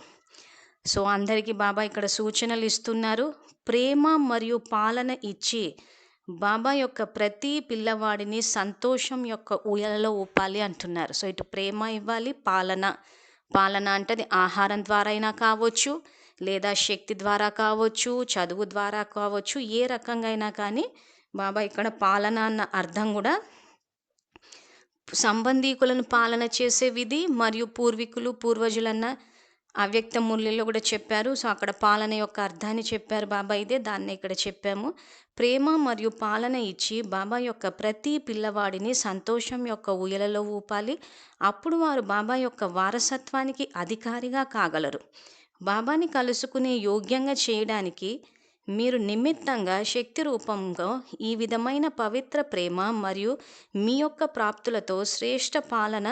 సో అందరికీ బాబా ఇక్కడ సూచనలు ఇస్తున్నారు. ప్రేమ మరియు పాలన ఇచ్చి బాబా యొక్క ప్రతి పిల్లవాడిని సంతోషం యొక్క ఊయలలో ఊపాలి అంటున్నారు. సో ఇటు ప్రేమ ఇవ్వాలి, పాలన అంటే అది ఆహారం ద్వారా అయినా కావచ్చు, లేదా శక్తి ద్వారా కావచ్చు, చదువు ద్వారా కావచ్చు, ఏ రకంగా అయినా కానీ బాబా ఇక్కడ పాలన అన్న అర్థం కూడా సంబంధీకులను పాలన చేసే విధి మరియు పూర్వజులన్న అవ్యక్త మూల్యంలో కూడా చెప్పారు. సో అక్కడ పాలన యొక్క అర్థాన్ని చెప్పారు బాబా, ఇదే దాన్ని ఇక్కడ చెప్పాము. ప్రేమ మరియు పాలన ఇచ్చి బాబా యొక్క ప్రతి పిల్లవాడిని సంతోషం యొక్క ఊయలలో ఊపాలి. అప్పుడు వారు బాబా యొక్క వారసత్వానికి అధికారిగా కాగలరు. బాబాని కలుసుకునే యోగ్యంగా చేయడానికి మీరు నిమిత్తంగా శక్తి రూపంగా ఈ విధమైన పవిత్ర ప్రేమ మరియు మీ యొక్క ప్రాప్తులతో శ్రేష్ఠ పాలన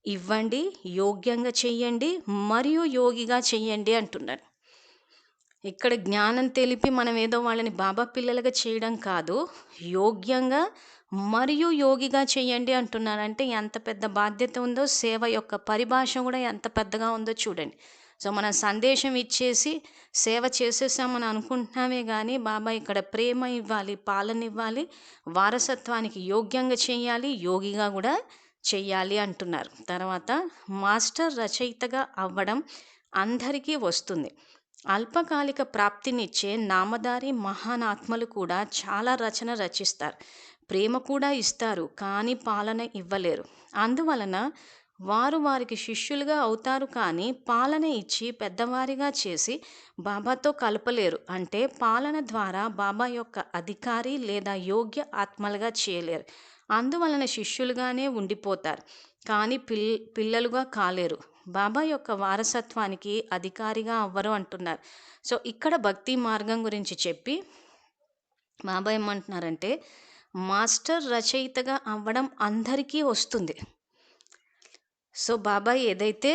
ఇవ్వండి, యోగ్యంగా చెయ్యండి మరియు యోగిగా చెయ్యండి అంటున్నారు. ఇక్కడ జ్ఞానం తెలిపి మనం ఏదో వాళ్ళని బాబా పిల్లలుగా చేయడం కాదు, యోగ్యంగా మరియు యోగిగా చెయ్యండి అంటున్నారు. అంటే ఎంత పెద్ద బాధ్యత ఉందో, సేవ యొక్క పరిభాష కూడా ఎంత పెద్దగా ఉందో చూడండి. సో మనం సందేశం ఇచ్చేసి సేవ చేసేసామని అనుకుంటున్నామే కానీ బాబా ఇక్కడ ప్రేమ ఇవ్వాలి, పాలన ఇవ్వాలి, వారసత్వానికి యోగ్యంగా చెయ్యాలి, యోగిగా కూడా చెయ్యాలి అంటున్నారు. తర్వాత మాస్టర్ రచయితగా అవ్వడం అందరికీ వస్తుంది. అల్పకాలిక ప్రాప్తినిచ్చే నామధారి మహానాత్మలు కూడా చాలా రచన రచిస్తారు, ప్రేమ కూడా ఇస్తారు, కానీ పాలన ఇవ్వలేరు. అందువలన వారికి శిష్యులుగా అవుతారు, కానీ పాలన ఇచ్చి పెద్దవారిగా చేసి బాబాతో కలపలేరు. అంటే పాలన ద్వారా బాబా యొక్క అధికారి లేదా యోగ్య ఆత్మలుగా చేయలేరు. అందువలన శిష్యులుగానే ఉండిపోతారు, కానీ పిల్లలుగా కాలేరు. బాబా యొక్క వారసత్వానికి అధికారిగా అవ్వరు అంటున్నారు. సో ఇక్కడ భక్తి మార్గం గురించి చెప్పి బాబా ఏమంటున్నారంటే మాస్టర్ రచయితగా అవ్వడం అందరికీ వస్తుంది. సో బాబా ఏదైతే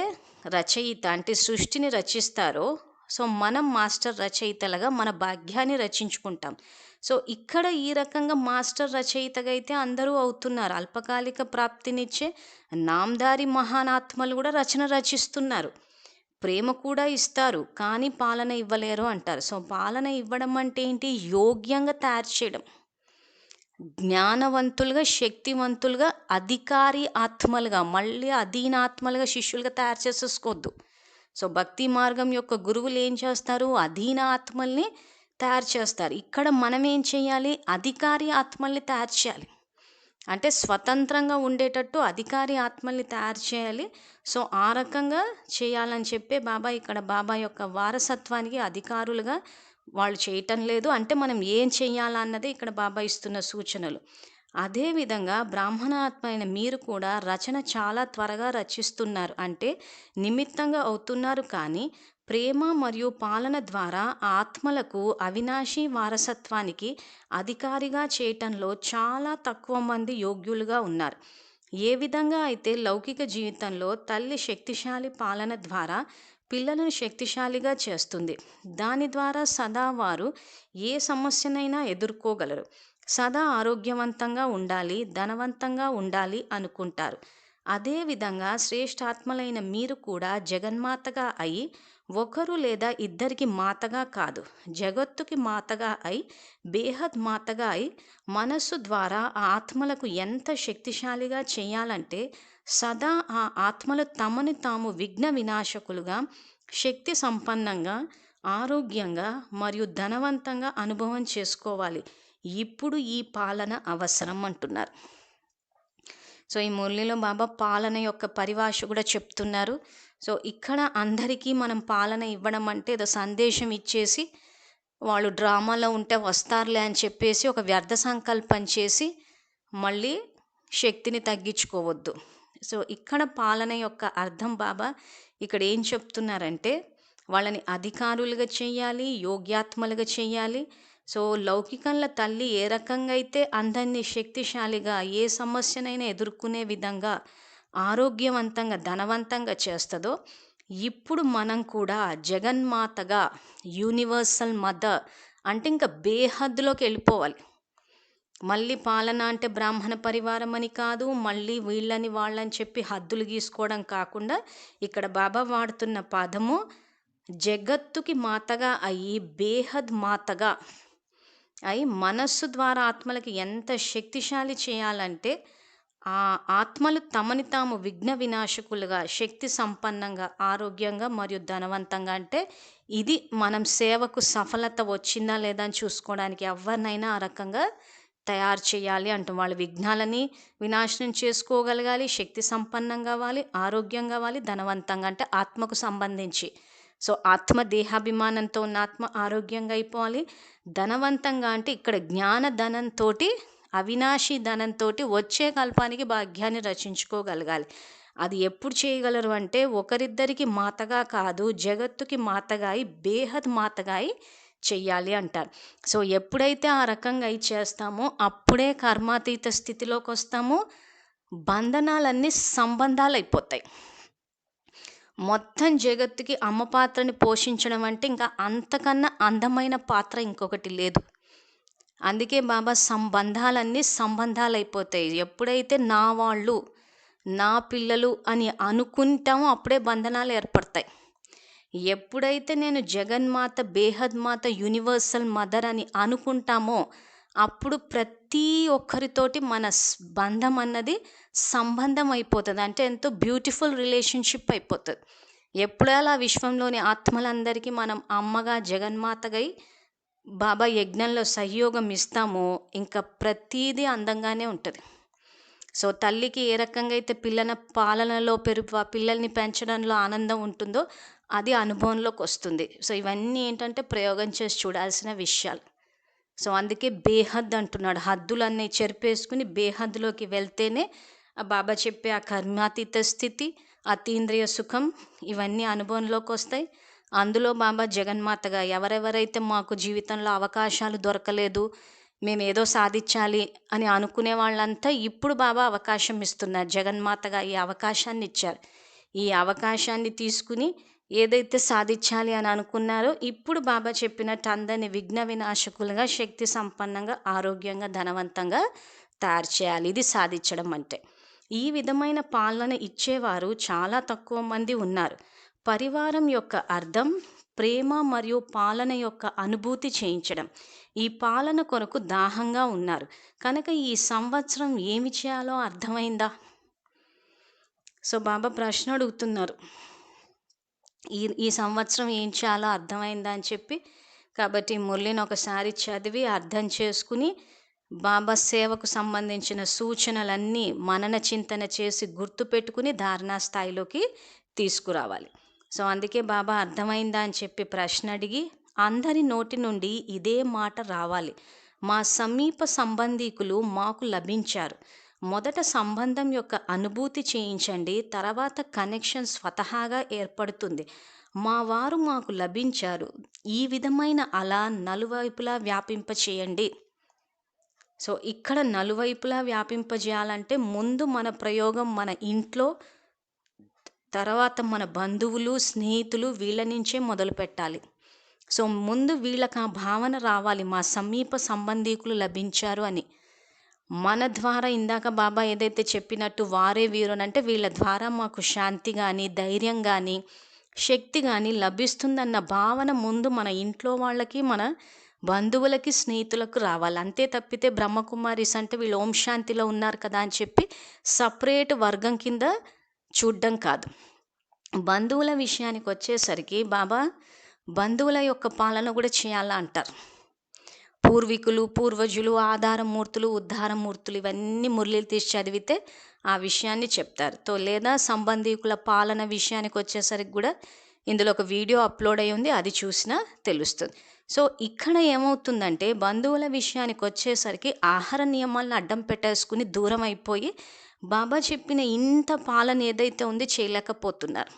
రచయిత అంటే సృష్టిని రచిస్తారో, సో మనం మాస్టర్ రచయితలుగా మన భాగ్యాన్ని రచించుకుంటాం. సో ఇక్కడ ఈ రకంగా మాస్టర్ రచయితగా అయితే అందరూ అవుతున్నారు. అల్పకాలిక ప్రాప్తినిచ్చే నామధారి మహానాత్మలు కూడా రచన రచిస్తున్నారు, ప్రేమ కూడా ఇస్తారు, కానీ పాలన ఇవ్వలేరు అంటారు. సో పాలన ఇవ్వడం అంటే ఏంటి? యోగ్యంగా తయారు చేయడం, జ్ఞానవంతులుగా, శక్తివంతులుగా, అధికారి ఆత్మలుగా, మళ్ళీ అధీనాత్మలుగా శిష్యులుగా తయారు చేసేసుకోవద్దు. సో భక్తి మార్గం యొక్క గురువులు ఏం చేస్తారు? అధీన ఆత్మల్ని తయారు చేస్తారు. ఇక్కడ మనం ఏం చేయాలి? అధికారి ఆత్మల్ని తయారు చేయాలి. అంటే స్వతంత్రంగా ఉండేటట్టు అధికారి ఆత్మల్ని తయారు చేయాలి. సో ఆ రకంగా చేయాలని చెప్పే బాబా ఇక్కడ బాబా యొక్క వారసత్వానికి అధికారులుగా వాళ్ళు చేయటం లేదు. అంటే మనం ఏం చేయాలన్నదే ఇక్కడ బాబా ఇస్తున్న సూచనలు. అదేవిధంగా బ్రాహ్మణాత్మ అయిన మీరు కూడా రచన చాలా త్వరగా రచిస్తున్నారు, అంటే నిమిత్తంగా అవుతున్నారు, కానీ ప్రేమ మరియు పాలన ద్వారా ఆత్మలకు అవినాశి వారసత్వానికి అధికారిగా చేయటంలో చాలా తక్కువ మంది యోగ్యులుగా ఉన్నారు. ఏ విధంగా అయితే లౌకిక జీవితంలో తల్లి శక్తిశాలి పాలన ద్వారా పిల్లలను శక్తిశాలిగా చేస్తుంది, దాని ద్వారా సదా వారు ఏ సమస్యనైనా ఎదుర్కోగలరు, సదా ఆరోగ్యవంతంగా ఉండాలి, ధనవంతంగా ఉండాలి అనుకుంటారు. అదేవిధంగా శ్రేష్ఠాత్మలైన మీరు కూడా జగన్మాతగా అయి ఒకరు లేదా ఇద్దరికి మాతగా కాదు, జగత్తుకి మాతగా అయి బేహద్ మాతగా అయి మనస్సు ద్వారా ఆ ఆత్మలకు ఎంత శక్తిశాలిగా చేయాలంటే సదా ఆ ఆత్మలు తమను తాము విఘ్న వినాశకులుగా, శక్తి సంపన్నంగా, ఆరోగ్యంగా మరియు ధనవంతంగా అనుభవం చేసుకోవాలి. ఇప్పుడు ఈ పాలన అవసరం అంటున్నారు. సో ఈ మురళిలో బాబా పాలన యొక్క పరిభాష కూడా చెప్తున్నారు. సో ఇక్కడ అందరికీ మనం పాలన ఇవ్వడం అంటే ఏదో సందేశం ఇచ్చేసి వాళ్ళు డ్రామాలో ఉంటే వస్తారులే అని చెప్పేసి ఒక వ్యర్థ సంకల్పం చేసి మళ్ళీ శక్తిని తగ్గించుకోవద్దు. సో ఇక్కడ పాలన యొక్క అర్థం బాబా ఇక్కడ ఏం చెప్తున్నారంటే వాళ్ళని అధికారులుగా చేయాలి, యోగ్యాత్మలుగా చేయాలి. సో లౌకికంలో తల్లి ఏ రకంగా అయితే అందరినీ శక్తిశాలిగా ఏ సమస్యనైనా ఎదుర్కొనే విధంగా ఆరోగ్యవంతంగా ధనవంతంగా చేస్తుందో, ఇప్పుడు మనం కూడా జగన్మాతగా యూనివర్సల్ మదర్ అంటే ఇంకా బేహద్దులోకి వెళ్ళిపోవాలి. మళ్ళీ పాలన అంటే బ్రాహ్మణ పరివారం అని కాదు, మళ్ళీ వీళ్ళని వాళ్ళని చెప్పి హద్దులు గీసుకోవడం కాకుండా ఇక్కడ బాబా వాడుతున్న పదము జగత్తుకి మాతగా అయి బేహద్ మాతగా అయి మనస్సు ద్వారా ఆత్మలకి ఎంత శక్తిశాలి చేయాలంటే ఆ ఆత్మలు తమని తాము విఘ్న వినాశకులుగా, శక్తి సంపన్నంగా, ఆరోగ్యంగా మరియు ధనవంతంగా, అంటే ఇది మనం సేవకు సఫలత వచ్చిందా లేదా అని చూసుకోవడానికి ఎవరినైనా ఆ రకంగా తయారు చేయాలి అంటూ వాళ్ళ విఘ్నాలని వినాశనం చేసుకోగలగాలి, శక్తి సంపన్నం కావాలి, ఆరోగ్యం కావాలి, ధనవంతంగా, అంటే ఆత్మకు సంబంధించి. సో ఆత్మ దేహాభిమానంతో ఉన్న ఆత్మ ఆరోగ్యంగా అయిపోవాలి. ధనవంతంగా అంటే ఇక్కడ జ్ఞాన ధనంతో, అవినాశి ధనంతో వచ్చే కల్పానికి భాగ్యాన్ని రచించుకోగలగాలి. అది ఎప్పుడు చేయగలరు అంటే ఒకరిద్దరికి మాతగా కాదు, జగత్తుకి మాతగా అయి బేహద్ మాతగా అయి చెయ్యాలి అంటారు. సో ఎప్పుడైతే ఆ రకంగా అయి చేస్తామో అప్పుడే కర్మాతీత స్థితిలోకి వస్తాము. బంధనాలన్నీ సంబంధాలు అయిపోతాయి. మొత్తం జగత్తుకి అమ్మ పాత్రని పోషించడం అంటే ఇంకా అంతకన్నా అందమైన పాత్ర ఇంకొకటి లేదు. అందుకే బాబా సంబంధాలన్నీ సంబంధాలు అయిపోతాయి. ఎప్పుడైతే నా వాళ్ళు, నా పిల్లలు అని అనుకుంటామో అప్పుడే బంధనాలు ఏర్పడతాయి. ఎప్పుడైతే నేను జగన్మాత, బేహద్ మాత, యూనివర్సల్ మదర్ అని అనుకుంటామో అప్పుడు ప్రతి ఒక్కరితోటి మన బంధం అన్నది సంబంధం అయిపోతుంది. అంటే ఎంతో బ్యూటిఫుల్ రిలేషన్షిప్ అయిపోతుంది. ఎప్పుడలా విశ్వంలోని ఆత్మలందరికీ మనం అమ్మగా, జగన్మాతగా బాబా యజ్ఞంలో సహయోగం ఇస్తామో ఇంకా ప్రతీదీ అందంగానే ఉంటుంది. సో తల్లికి ఏ రకంగా అయితే పాలనలో పిల్లల్ని పెంచడంలో ఆనందం ఉంటుందో అది అనుభవంలోకి వస్తుంది. సో ఇవన్నీ ఏంటంటే ప్రయోగం చేసి చూడాల్సిన విషయాలు. సో అందుకే బేహద్ అంటున్నాడు. హద్దులన్నీ చెరిపేసుకుని బేహద్లోకి వెళ్తేనే ఆ బాబా చెప్పే ఆ కర్మాతీత స్థితి, అతీంద్రియ సుఖం ఇవన్నీ అనుభవంలోకి వస్తాయి. అందులో బాబా జగన్మాతగా ఎవరెవరైతే మాకు జీవితంలో అవకాశాలు దొరకలేదు, మేము ఏదో సాధించాలి అని అనుకునే వాళ్ళంతా ఇప్పుడు బాబా అవకాశం ఇస్తున్నారు. జగన్మాతగా ఈ అవకాశాన్ని ఇచ్చారు. ఈ అవకాశాన్ని తీసుకుని ఏదైతే సాధించాలి అని అనుకున్నారో ఇప్పుడు బాబా చెప్పినట్టు అందరినీ విఘ్న వినాశకులుగా, శక్తి సంపన్నంగా, ఆరోగ్యంగా, ధనవంతంగా తయారు చేయాలి. ఇది సాధించడం అంటే. ఈ విధమైన పాలన ఇచ్చేవారు చాలా తక్కువ మంది ఉన్నారు. పరివారం యొక్క అర్థం ప్రేమ మరియు పాలన యొక్క అనుభూతి చేయించడం. ఈ పాలన కొరకు దాహంగా ఉన్నారు కనుక ఈ సంవత్సరం ఏమి చేయాలో అర్థమైందా? సో బాబా ప్రశ్న అడుగుతున్నారు, ఈ సంవత్సరం ఏం చేయాలో అర్థమైందా అని చెప్పి. కాబట్టి మురళిని ఒకసారి చదివి అర్థం చేసుకుని బాబా సేవకు సంబంధించిన సూచనలన్నీ మనన చింతన చేసి గుర్తుపెట్టుకుని ధారణా స్థాయిలోకి తీసుకురావాలి. సో అందుకే బాబా అర్థమైందా అని చెప్పి ప్రశ్న అడిగి అందరి నోటి నుండి ఇదే మాట రావాలి, మా సమీప సంబంధీకులు మాకు లభించారు. మొదట సంబంధం యొక్క అనుభూతి చేయించండి, తర్వాత కనెక్షన్ స్వతహాగా ఏర్పడుతుంది. మా వారు మాకు లభించారు. ఈ విధమైన అలా నలువైపులా వ్యాపింపచేయండి. సో ఇక్కడ నలువైపులా వ్యాపింపజేయాలంటే ముందు మన ప్రయోగం మన ఇంట్లో, తర్వాత మన బంధువులు, స్నేహితులు వీళ్ళ నుంచే మొదలు పెట్టాలి. సో ముందు వీళ్ళకి ఆ భావన రావాలి, మా సమీప సంబంధీకులు లభించారు అని. మన ద్వారా ఇందాక బాబా ఏదైతే చెప్పినట్టు వారే వీరునంటే వీళ్ళ ద్వారా మాకు శాంతి కానీ, ధైర్యం కానీ, శక్తి కానీ లభిస్తుందన్న భావన ముందు మన ఇంట్లో వాళ్ళకి, మన బంధువులకి, స్నేహితులకు రావాలి. అంతే తప్పితే బ్రహ్మకుమారిస్ అంటే వీళ్ళు ఓం శాంతిలో ఉన్నారు కదా అని చెప్పి సపరేట్ వర్గం కింద చూడ్డం కాదు. బంధువుల విషయానికి వచ్చేసరికి బాబా బంధువుల యొక్క పాలన కూడా చేయాలా అంటారు. పూర్వీకులు, పూర్వజులు, ఆధారమూర్తులు, ఉద్ధారమూర్తులు ఇవన్నీ మురళీలు తీసి చదివితే ఆ విషయాన్ని చెప్తారు. లేదా సంబంధీకుల పాలన విషయానికి వచ్చేసరికి కూడా ఇందులో ఒక వీడియో అప్లోడ్ అయి ఉంది, అది చూసినా తెలుస్తుంది. సో ఇక్కడ ఏమవుతుందంటే బంధువుల విషయానికి వచ్చేసరికి ఆహార నియమాలను అడ్డం పెట్టేసుకుని దూరం అయిపోయి బాబా చెప్పిన ఇంత పాలన ఏదైతే ఉంది చేయలేకపోతున్నారు.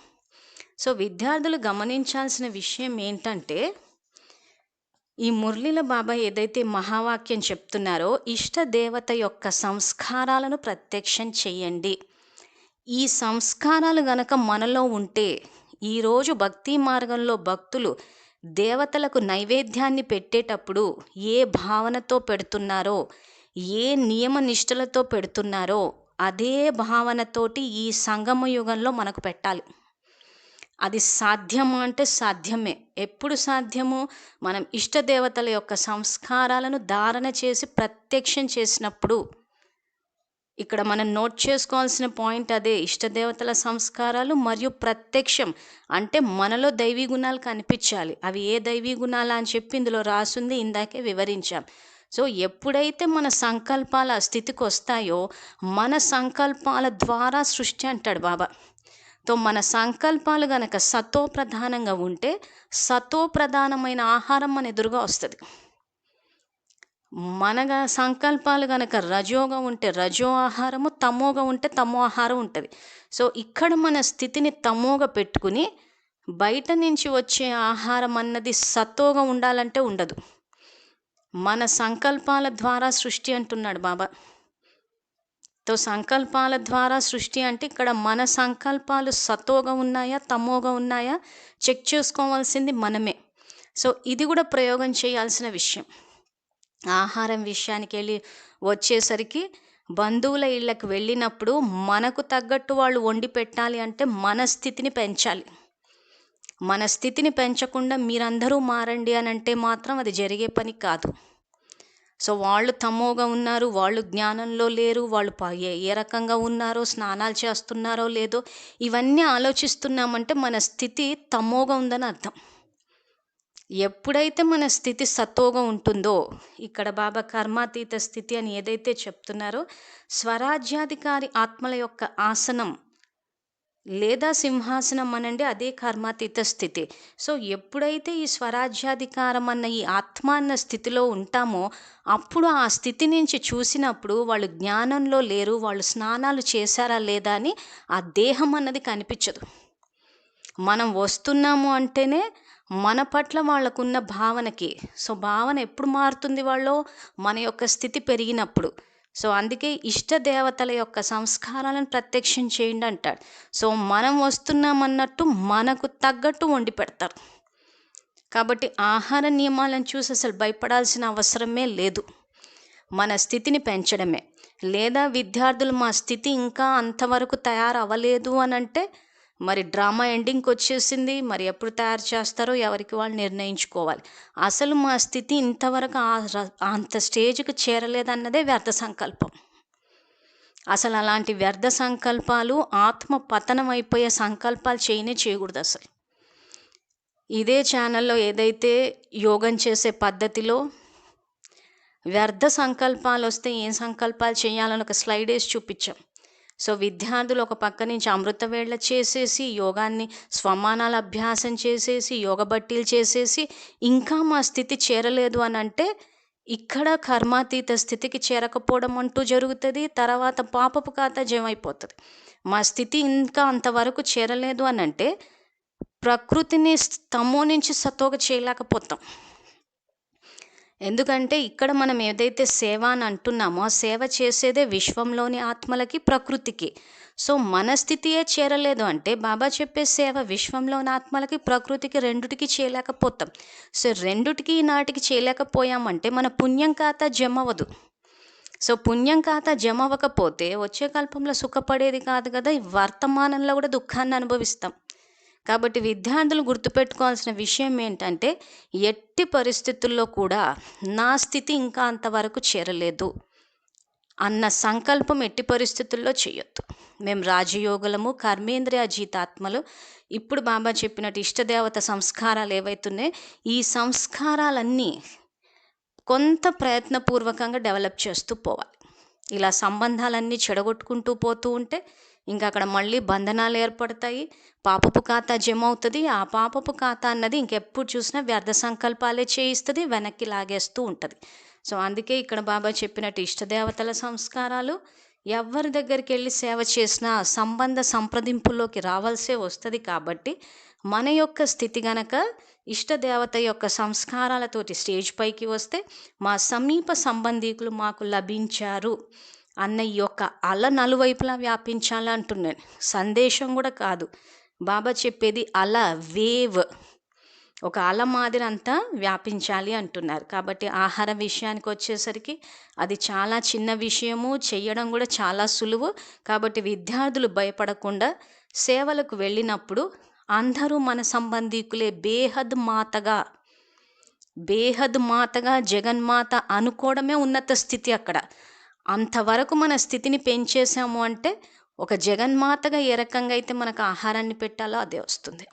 సో విద్యార్థులు గమనించాల్సిన విషయం ఏంటంటే ఈ మురళీల బాబా ఏదైతే మహావాక్యం చెప్తున్నారో ఇష్ట దేవత యొక్క సంస్కారాలను ప్రత్యక్షం చెయ్యండి. ఈ సంస్కారాలు గనక మనలో ఉంటే ఈరోజు భక్తి మార్గంలో భక్తులు దేవతలకు నైవేద్యాన్ని పెట్టేటప్పుడు ఏ భావనతో పెడుతున్నారో, ఏ నియమ నిష్టలతో పెడుతున్నారో అదే భావనతోటి ఈ సంగమ యుగంలో మనకు పెట్టాలి. అది సాధ్యమా అంటే సాధ్యమే. ఎప్పుడు సాధ్యము? మనం ఇష్టదేవతల యొక్క సంస్కారాలను ధారణ చేసి ప్రత్యక్షం చేసినప్పుడు. ఇక్కడ మనం నోట్ చేసుకోవాల్సిన పాయింట్ అదే. ఇష్టదేవతల సంస్కారాలు మరియు ప్రత్యక్షం అంటే మనలో దైవీ గుణాలు కనిపించాలి. అవి ఏ దైవీ గుణాలు అని చెప్పి ఇందులో రాసుంది, ఇందాకే వివరించాం. సో ఎప్పుడైతే మన సంకల్పాల స్థితికి వస్తాయో మన సంకల్పాల ద్వారా సృష్టి అంటాడు బాబా. తో మన సంకల్పాలు గనక సతో ప్రధానంగా ఉంటే సతో ప్రధానమైన ఆహారం మన ఎదురుగా వస్తుంది. మనగా సంకల్పాలు గనక రజోగా ఉంటే రజో ఆహారము, తమోగా ఉంటే తమో ఆహారం ఉంటుంది. సో ఇక్కడ మన స్థితిని తమోగా పెట్టుకుని బయట నుంచి వచ్చే ఆహారం అన్నది సతోగా ఉండాలంటే ఉండదు. మన సంకల్పాల ద్వారా సృష్టి అంటున్నాడు బాబా. తో సంకల్పాల ద్వారా సృష్టి అంటే ఇక్కడ మన సంకల్పాలు సతోగా ఉన్నాయా తమోగా ఉన్నాయా చెక్ చేసుకోవాల్సింది మనమే. సో ఇది కూడా ప్రయోగం చేయాల్సిన విషయం. ఆహారం విషయానికి వచ్చేసరికి బంధువుల ఇళ్ళకి వెళ్ళినప్పుడు మనకు తగ్గట్టు వాళ్ళు వండి పెట్టాలి అంటే మన స్థితిని పెంచాలి. మన స్థితిని పెంచకుండా మీరందరూ మారండి అని అంటే మాత్రం అది జరిగే పని కాదు. సో వాళ్ళు తమోగా ఉన్నారు, వాళ్ళు జ్ఞానంలో లేరు, వాళ్ళు ఏ రకంగా ఉన్నారో, స్నానాలు చేస్తున్నారో లేదో ఇవన్నీ ఆలోచిస్తున్నామంటే మన స్థితి తమోగా ఉందని అర్థం. ఎప్పుడైతే మన స్థితి సతోగా ఉంటుందో, ఇక్కడ బాబా కర్మాతీత స్థితి అని ఏదైతే చెప్తున్నారో స్వరాజ్యాధికారి ఆత్మల యొక్క ఆసనం లేదా సింహాసనం అనండి, అదే కర్మాతీత స్థితి. సో ఎప్పుడైతే ఈ స్వరాజ్యాధికారం అన్న ఈ ఆత్మ అన్న స్థితిలో ఉంటామో అప్పుడు ఆ స్థితి నుంచి చూసినప్పుడు వాళ్ళు జ్ఞానంలో లేరు, వాళ్ళు స్నానాలు చేశారా లేదా అని ఆ దేహం అన్నది కనిపించదు. మనం వస్తున్నాము అంటేనే మన పట్ల వాళ్ళకున్న భావనకి. సో భావన ఎప్పుడు మారుతుంది? వాళ్ళు మన యొక్క స్థితి పెరిగినప్పుడు. సో అందుకే ఇష్టదేవతల యొక్క సంస్కారాలను ప్రత్యక్షం చేయండి అంటాడు. సో మనం వస్తున్నామన్నట్టు మనకు తగ్గట్టు వండి పెడతారు. కాబట్టి ఆహార నియమాలను చూసి అసలు భయపడాల్సిన అవసరమే లేదు. మన స్థితిని పెంచడమే. లేదా విద్యార్థులు మా స్థితి ఇంకా అంతవరకు తయారవ్వలేదు అని అంటే మరి డ్రామా ఎండింగ్కి వచ్చేసింది, మరి ఎప్పుడు తయారు చేస్తారో ఎవరికి వాళ్ళు నిర్ణయించుకోవాలి. అసలు మా స్థితి ఇంతవరకు అంత స్టేజ్కి చేరలేదన్నదే వ్యర్థ సంకల్పం. అసలు అలాంటి వ్యర్థ సంకల్పాలు ఆత్మ పతనం అయిపోయే సంకల్పాలు చేయకూడదు అసలు. ఇదే ఛానల్లో ఏదైతే యోగం చేసే పద్ధతిలో వ్యర్థ సంకల్పాలు వస్తే ఏం సంకల్పాలు చేయాలని ఒక స్లైడ్ వేసి చూపించాం. సో విద్యార్థులు ఒక పక్క నుంచి అమృతవేళ చేసేసి యోగాన్ని స్వమానాల అభ్యాసం చేసేసి యోగ బట్టీలు చేసేసి ఇంకా మా స్థితి చేరలేదు అని అంటే ఇక్కడ కర్మాతీత స్థితికి చేరకపోవడం అంటూ జరుగుతుంది. తర్వాత పాపపు ఖాతా జమైపోతుంది. మా స్థితి ఇంకా అంతవరకు చేరలేదు అని అంటే ప్రకృతిని తమో నుంచి సతోగా చేయలేకపోతాం. ఎందుకంటే ఇక్కడ మనం ఏదైతే సేవ అని అంటున్నామో ఆ సేవ చేసేదే విశ్వంలోని ఆత్మలకి, ప్రకృతికి. సో మన స్థితియే చేరలేదు అంటే బాబా చెప్పే సేవ విశ్వంలోని ఆత్మలకి, ప్రకృతికి రెండుటికి చేయలేకపోతాం. సో రెండుటికి నాటికి చేయలేకపోయామంటే మన పుణ్యం ఖాతా జమ అవ్వదు. సో పుణ్యం ఖాతా జమ అవ్వకపోతే వచ్చే కల్పంలో సుఖపడేది కాదు కదా, వర్తమానంలో కూడా దుఃఖాన్ని అనుభవిస్తాం. కాబట్టి విద్యార్థులు గుర్తుపెట్టుకోవాల్సిన విషయం ఏంటంటే ఎట్టి పరిస్థితుల్లో కూడా నా స్థితి ఇంకా అంతవరకు చేరలేదు అన్న సంకల్పం ఎట్టి పరిస్థితుల్లో చేయొద్దు. మేము రాజయోగులము, కర్మేంద్రియ జీతాత్మలు. ఇప్పుడు బాబా చెప్పినట్టు ఇష్టదేవత సంస్కారాలు ఏవైతున్నాయో ఈ సంస్కారాలన్నీ కొంత ప్రయత్నపూర్వకంగా డెవలప్ చేస్తూ పోవాలి. ఇలా సంబంధాలన్నీ చెడగొట్టుకుంటూ పోతూ ఉంటే ఇంకా అక్కడ మళ్ళీ బంధనాలు ఏర్పడతాయి, పాపపు ఖాతా జమ అవుతుంది. ఆ పాపపు ఖాతా అన్నది ఇంకెప్పుడు చూసినా వ్యర్థ సంకల్పాలే చేయిస్తుంది, వెనక్కి లాగేస్తూ ఉంటుంది. సో అందుకే ఇక్కడ బాబా చెప్పినట్టు ఇష్టదేవతల సంస్కారాలు ఎవరి దగ్గరికి వెళ్ళి సేవ చేసినా సంబంధ సంప్రదింపుల్లోకి రావాల్సే వస్తుంది. కాబట్టి మన యొక్క స్థితి గనక ఇష్టదేవత యొక్క సంస్కారాలతోటి స్టేజ్ పైకి వస్తే మా సమీప సంబంధీకులు మాకు లభించారు అన్న ఈ యొక్క అల నలువైపులా వ్యాపించాలి అంటున్నాను. సందేశం కూడా కాదు బాబా చెప్పేది, అల వేవ్. ఒక అల మాదిరి అంతా వ్యాపించాలి అంటున్నారు. కాబట్టి ఆహార విషయానికి వచ్చేసరికి అది చాలా చిన్న విషయము, చెయ్యడం కూడా చాలా సులువు. కాబట్టి విద్యార్థులు భయపడకుండా సేవలకు వెళ్ళినప్పుడు అందరూ మన సంబంధీకులే, బేహద్ మాతగా జగన్మాత అనుకోవడమే ఉన్నత స్థితి అక్కడ. అంతవరకు మన స్థితిని పెంచేసాము అంటే ఒక జగన్మాతగా ఏ రకంగా అయితే మనకు ఆహారాన్ని పెట్టాలో అదే వస్తుంది.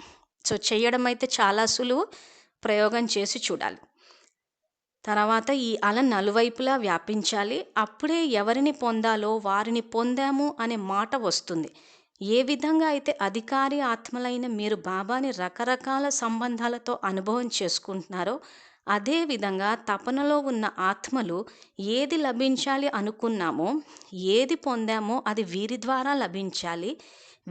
సో చేయడం అయితే చాలా సులువు, ప్రయోగం చేసి చూడాలి. తర్వాత ఈ అల నలువైపులా వ్యాపించాలి. అప్పుడే ఎవరిని పొందాలో వారిని పొందాము అనే మాట వస్తుంది. ఏ విధంగా అయితే అధికారి ఆత్మలైన మీరు బాబాని రకరకాల సంబంధాలతో అనుభవం చేసుకుంటున్నారో, అదే విధంగా తపనలో ఉన్న ఆత్మలు ఏది లభించాలి అనుకున్నామో, ఏది పొందామో అది వీరి ద్వారా లభించాలి,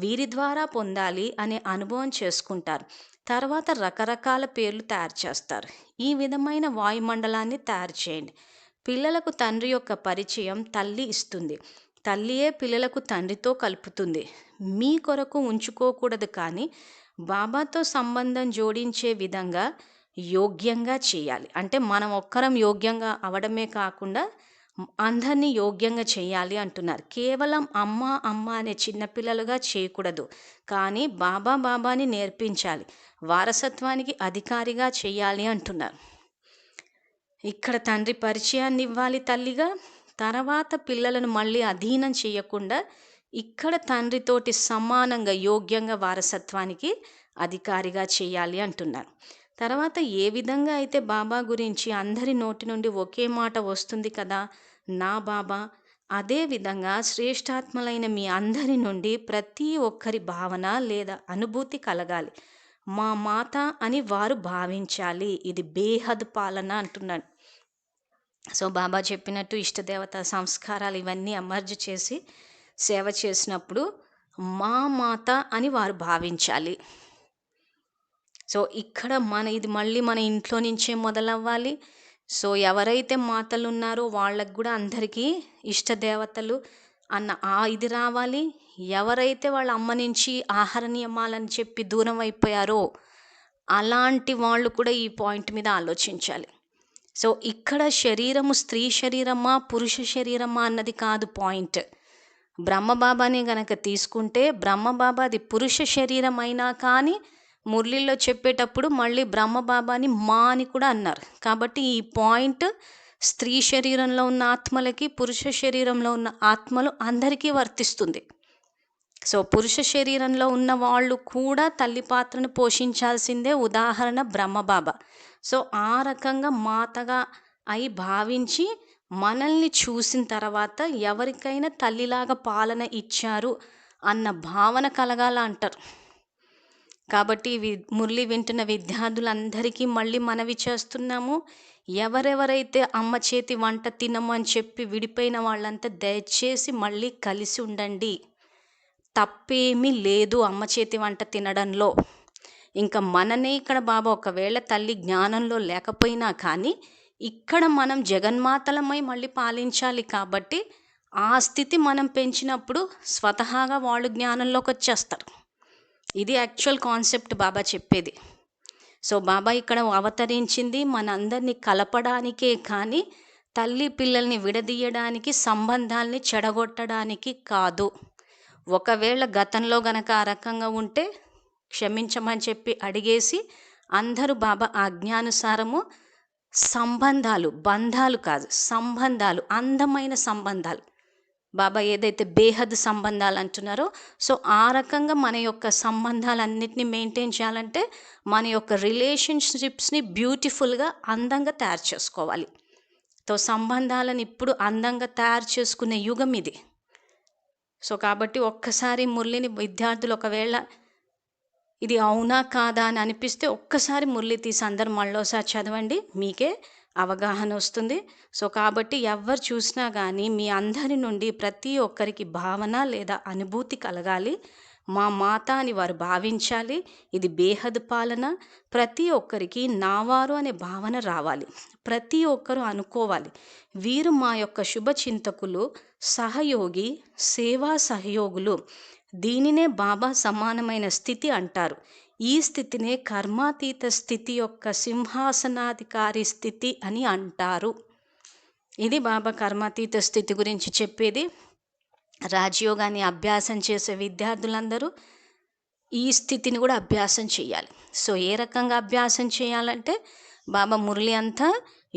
వీరి ద్వారా పొందాలి అనే అనుభవం చేసుకుంటారు. తర్వాత రకరకాల పేర్లు తయారు చేస్తారు. ఈ విధమైన వాయుమండలాన్ని తయారు చేయండి. పిల్లలకు తండ్రి యొక్క పరిచయం తల్లి ఇస్తుంది. తల్లియే పిల్లలకు తండ్రితో కలుపుతుంది. మీ కొరకు ఉంచుకోకూడదు, కానీ బాబాతో సంబంధం జోడించే విధంగా యోగ్యంగా చేయాలి. అంటే మనం ఒక్కరం యోగ్యంగా అవడమే కాకుండా అందరినీ యోగ్యంగా చేయాలి అంటున్నారు. కేవలం అమ్మ అమ్మ అనే చిన్నపిల్లలుగా చేయకూడదు, కానీ బాబా బాబాని నేర్పించాలి, వారసత్వానికి అధికారిగా చేయాలి అంటున్నారు. ఇక్కడ తండ్రి పరిచయాన్ని ఇవ్వాలి తల్లిగా. తర్వాత పిల్లలను మళ్ళీ అధీనం చేయకుండా ఇక్కడ తండ్రితోటి సమానంగా యోగ్యంగా వారసత్వానికి అధికారిగా చేయాలి అంటున్నారు. తర్వాత ఏ విధంగా అయితే బాబా గురించి అందరి నోటి నుండి ఒకే మాట వస్తుంది కదా, నా బాబా, అదే విధంగా శ్రేష్టాత్మలైన మీ అందరి నుండి ప్రతి ఒక్కరి భావన లేదా అనుభూతి కలగాలి. మా మాత అని వారు భావించాలి. ఇది బేహద్ పాలన అంటున్నాడు. సో బాబా చెప్పినట్టు ఇష్టదేవత సంస్కారాలు ఇవన్నీ అమర్జు చేసి సేవ చేసినప్పుడు మా మాత అని వారు భావించాలి. సో ఇక్కడ ఇది మళ్ళీ మన ఇంట్లో నుంచే మొదలవ్వాలి. సో ఎవరైతే మాతలు ఉన్నారో వాళ్ళకు కూడా అందరికీ ఇష్టదేవతలు అన్న ఇది రావాలి. ఎవరైతే వాళ్ళ అమ్మ నుంచి ఆహార నియమాలని చెప్పి దూరం అయిపోయారో అలాంటి వాళ్ళు కూడా ఈ పాయింట్ మీద ఆలోచించాలి. సో ఇక్కడ శరీరము స్త్రీ శరీరమా పురుష శరీరమా అన్నది కాదు పాయింట్. బ్రహ్మబాబాని గనక తీసుకుంటే బ్రహ్మబాబాది పురుష శరీరం అయినా కానీ మురళిలో చెప్పేటప్పుడు మళ్ళీ బ్రహ్మబాబాని మా అని కూడా అన్నారు. కాబట్టి ఈ పాయింట్ స్త్రీ శరీరంలో ఉన్న ఆత్మలకి పురుష శరీరంలో ఉన్న ఆత్మలు అందరికీ వర్తిస్తుంది. సో పురుష శరీరంలో ఉన్న వాళ్ళు కూడా తల్లి పాత్రను పోషించాల్సిందే. ఉదాహరణ బ్రహ్మబాబా. సో ఆ రకంగా మాతగా అయి భావించి మనల్ని చూసిన తర్వాత ఎవరికైనా తల్లిలాగా పాలన ఇచ్చారు అన్న భావన కలగాల అంటారు. కాబట్టి మురళి వింటున్న విద్యార్థులందరికీ మళ్ళీ మనవి చేస్తున్నాము, ఎవరెవరైతే అమ్మ చేతి వంట తినము అని చెప్పి విడిపోయిన వాళ్ళంతా దయచేసి మళ్ళీ కలిసి ఉండండి. తప్పేమీ లేదు అమ్మ చేతి వంట తినడంలో. ఇంకా మననే ఇక్కడ బాబా ఒకవేళ తల్లి జ్ఞానంలో లేకపోయినా కానీ ఇక్కడ మనం జగన్మాతలమై మళ్ళీ పాలించాలి. కాబట్టి ఆ స్థితి మనం పెంచినప్పుడు స్వతహాగా వాళ్ళు జ్ఞానంలోకి వచ్చేస్తారు. ఇది యాక్చువల్ కాన్సెప్ట్ బాబా చెప్పేది. సో బాబా ఇక్కడ అవతరించింది మనందరినీ కలపడానికే, కానీ తల్లి పిల్లల్ని విడదీయడానికి, సంబంధాల్ని చెడగొట్టడానికి కాదు. ఒకవేళ గతంలో గనక ఆ రకంగా ఉంటే క్షమించమని చెప్పి అడిగేసి అందరూ బాబా ఆజ్ఞానుసారము సంబంధాలు, బంధాలు కాదు సంబంధాలు, అందమైన సంబంధాలు, బాబా ఏదైతే బేహద్ సంబంధాలు అంటున్నారో సో ఆ రకంగా మన యొక్క సంబంధాలన్నిటిని మెయింటైన్ చేయాలంటే మన యొక్క రిలేషన్షిప్స్ని బ్యూటిఫుల్గా అందంగా తయారు చేసుకోవాలి. సో సంబంధాలను ఇప్పుడు అందంగా తయారు చేసుకునే యుగం ఇది. సో కాబట్టి ఒక్కసారి మురళిని విద్యార్థులు ఒకవేళ ఇది అవునా కాదా అని అనిపిస్తే ఒక్కసారి మురళి తీసి అందరు మళ్ళీసారి చదవండి, మీకే అవగాహన వస్తుంది. సో కాబట్టి ఎవరు చూసినా కానీ మీ అందరి నుండి ప్రతి ఒక్కరికి భావన లేదా అనుభూతి కలగాలి. మా మాత అని వారు భావించాలి. ఇది బేహద్ పాలన. ప్రతి ఒక్కరికి నావారు అనే భావన రావాలి. ప్రతి ఒక్కరూ అనుకోవాలి, వీరు మా యొక్క శుభచింతకులు, సహయోగి, సేవా సహయోగులు. దీనినే బాబా సమానమైన స్థితి అంటారు. ఈ స్థితినే కర్మాతీత స్థితి యొక్క సింహాసనాధికారి స్థితి అని అంటారు. ఇది బాబా కర్మాతీత స్థితి గురించి చెప్పేది. రాజయోగాన్ని అభ్యాసం చేసే విద్యార్థులందరూ ఈ స్థితిని కూడా అభ్యాసం చేయాలి. సో ఏ రకంగా అభ్యాసం చేయాలంటే బాబా మురళి అంతా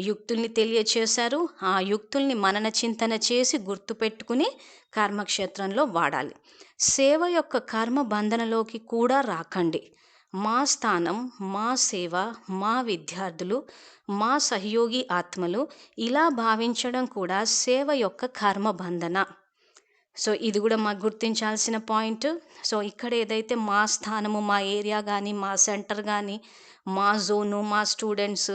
యుక్తుల్ని తెలియచేశారు. ఆ యుక్తుల్ని మనన చింతన చేసి గుర్తుపెట్టుకుని కర్మక్షేత్రంలో వాడాలి. సేవ యొక్క కర్మ బంధనలోకి కూడా రాకండి. మా స్థానం, మా సేవ, మా విద్యార్థులు, మా సహయోగి ఆత్మలు ఇలా భావించడం కూడా సేవ యొక్క కర్మ బంధన. సో ఇది కూడా మాకు గుర్తించాల్సిన పాయింట్. సో ఇక్కడ ఏదైతే మా స్థానము, మా ఏరియా కానీ, మా సెంటర్ కానీ, మా జోను, మా స్టూడెంట్స్,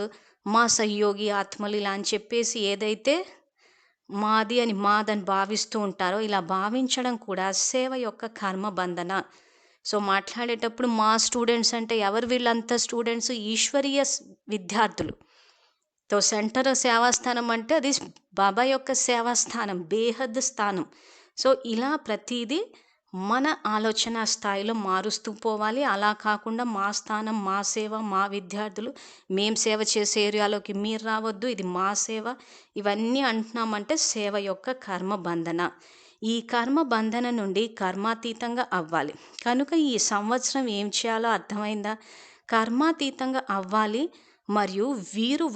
మా సహయోగి ఆత్మలు ఇలా అని చెప్పేసి ఏదైతే మాదని భావిస్తూ ఉంటారో ఇలా భావించడం కూడా సేవ యొక్క కర్మ బంధన. సో మాట్లాడేటప్పుడు మా స్టూడెంట్స్ అంటే ఎవరు వీళ్ళంతా స్టూడెంట్స్? ఈశ్వరీయ విద్యార్థులు. తో సెంటర్ సేవాస్థానం అంటే అది బాబా యొక్క సేవాస్థానం, బేహద్ స్థానం. సో ఇలా ప్రతిదీ మన ఆలోచన స్థాయిలో మారుస్తూ పోవాలి. అలా కాకుండా మా స్థానం, మా సేవ, మా విద్యార్థులు, మేం సేవ చేసే ఏరియాలోకి మీరు రావద్దు, ఇది మా సేవ, ఇవన్నీ అంటున్నామంటే సేవ యొక్క కర్మ బంధన. ఈ కర్మ బంధన నుండి కర్మాతీతంగా అవ్వాలి. కనుక ఈ సంవత్సరం ఏం చేయాలో అర్థమైందా? కర్మాతీతంగా అవ్వాలి మరియు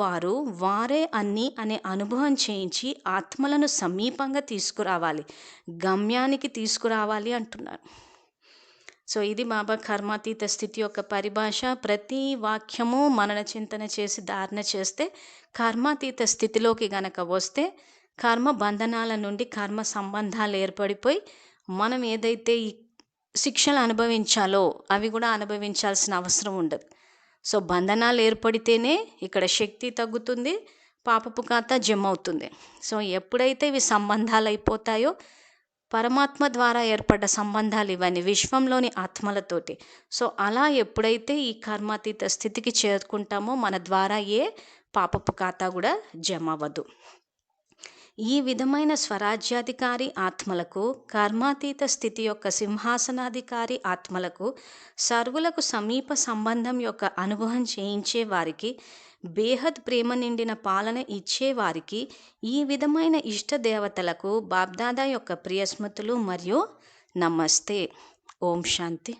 వారు వారే అన్నీ అనే అనుభవం చేయించి ఆత్మలను సమీపంగా తీసుకురావాలి, గమ్యానికి తీసుకురావాలి అంటున్నారు. సో ఇది బాబా కర్మాతీత స్థితి యొక్క పరిభాష. ప్రతి వాక్యము మనన చింతన చేసి ధారణ చేస్తే కర్మాతీత స్థితిలోకి గనక వస్తే కర్మ బంధనాల నుండి కర్మ సంబంధాలు ఏర్పడిపోయి మనం ఏదైతే ఈ శిక్షలు అనుభవించాలో అవి కూడా అనుభవించాల్సిన అవసరం ఉండదు. సో బంధనాలు ఏర్పడితేనే ఇక్కడ శక్తి తగ్గుతుంది, పాపపు ఖాతా జమ అవుతుంది. సో ఎప్పుడైతే ఇవి సంబంధాలు అయిపోతాయో, పరమాత్మ ద్వారా ఏర్పడ్డ సంబంధాలు ఇవన్నీ విశ్వంలోని ఆత్మలతోటి. సో అలా ఎప్పుడైతే ఈ కర్మాతీత స్థితికి చేరుకుంటామో మన ద్వారా ఏ పాపపు ఖాతా కూడా జమ అవ్వదు. ఈ విధమైన స్వరాజ్యాధికారి ఆత్మలకు, కర్మాతీత స్థితి యొక్క సింహాసనాధికారి ఆత్మలకు, సర్వులకు సమీప సంబంధం యొక్క అనుభవం చేయించే వారికి, బేహద్ ప్రేమ నిండిన పాలన ఇచ్చేవారికి, ఈ విధమైన ఇష్టదేవతలకు బాబ్దాదా యొక్క ప్రియస్మృతులు మరియు నమస్తే. ఓం శాంతి.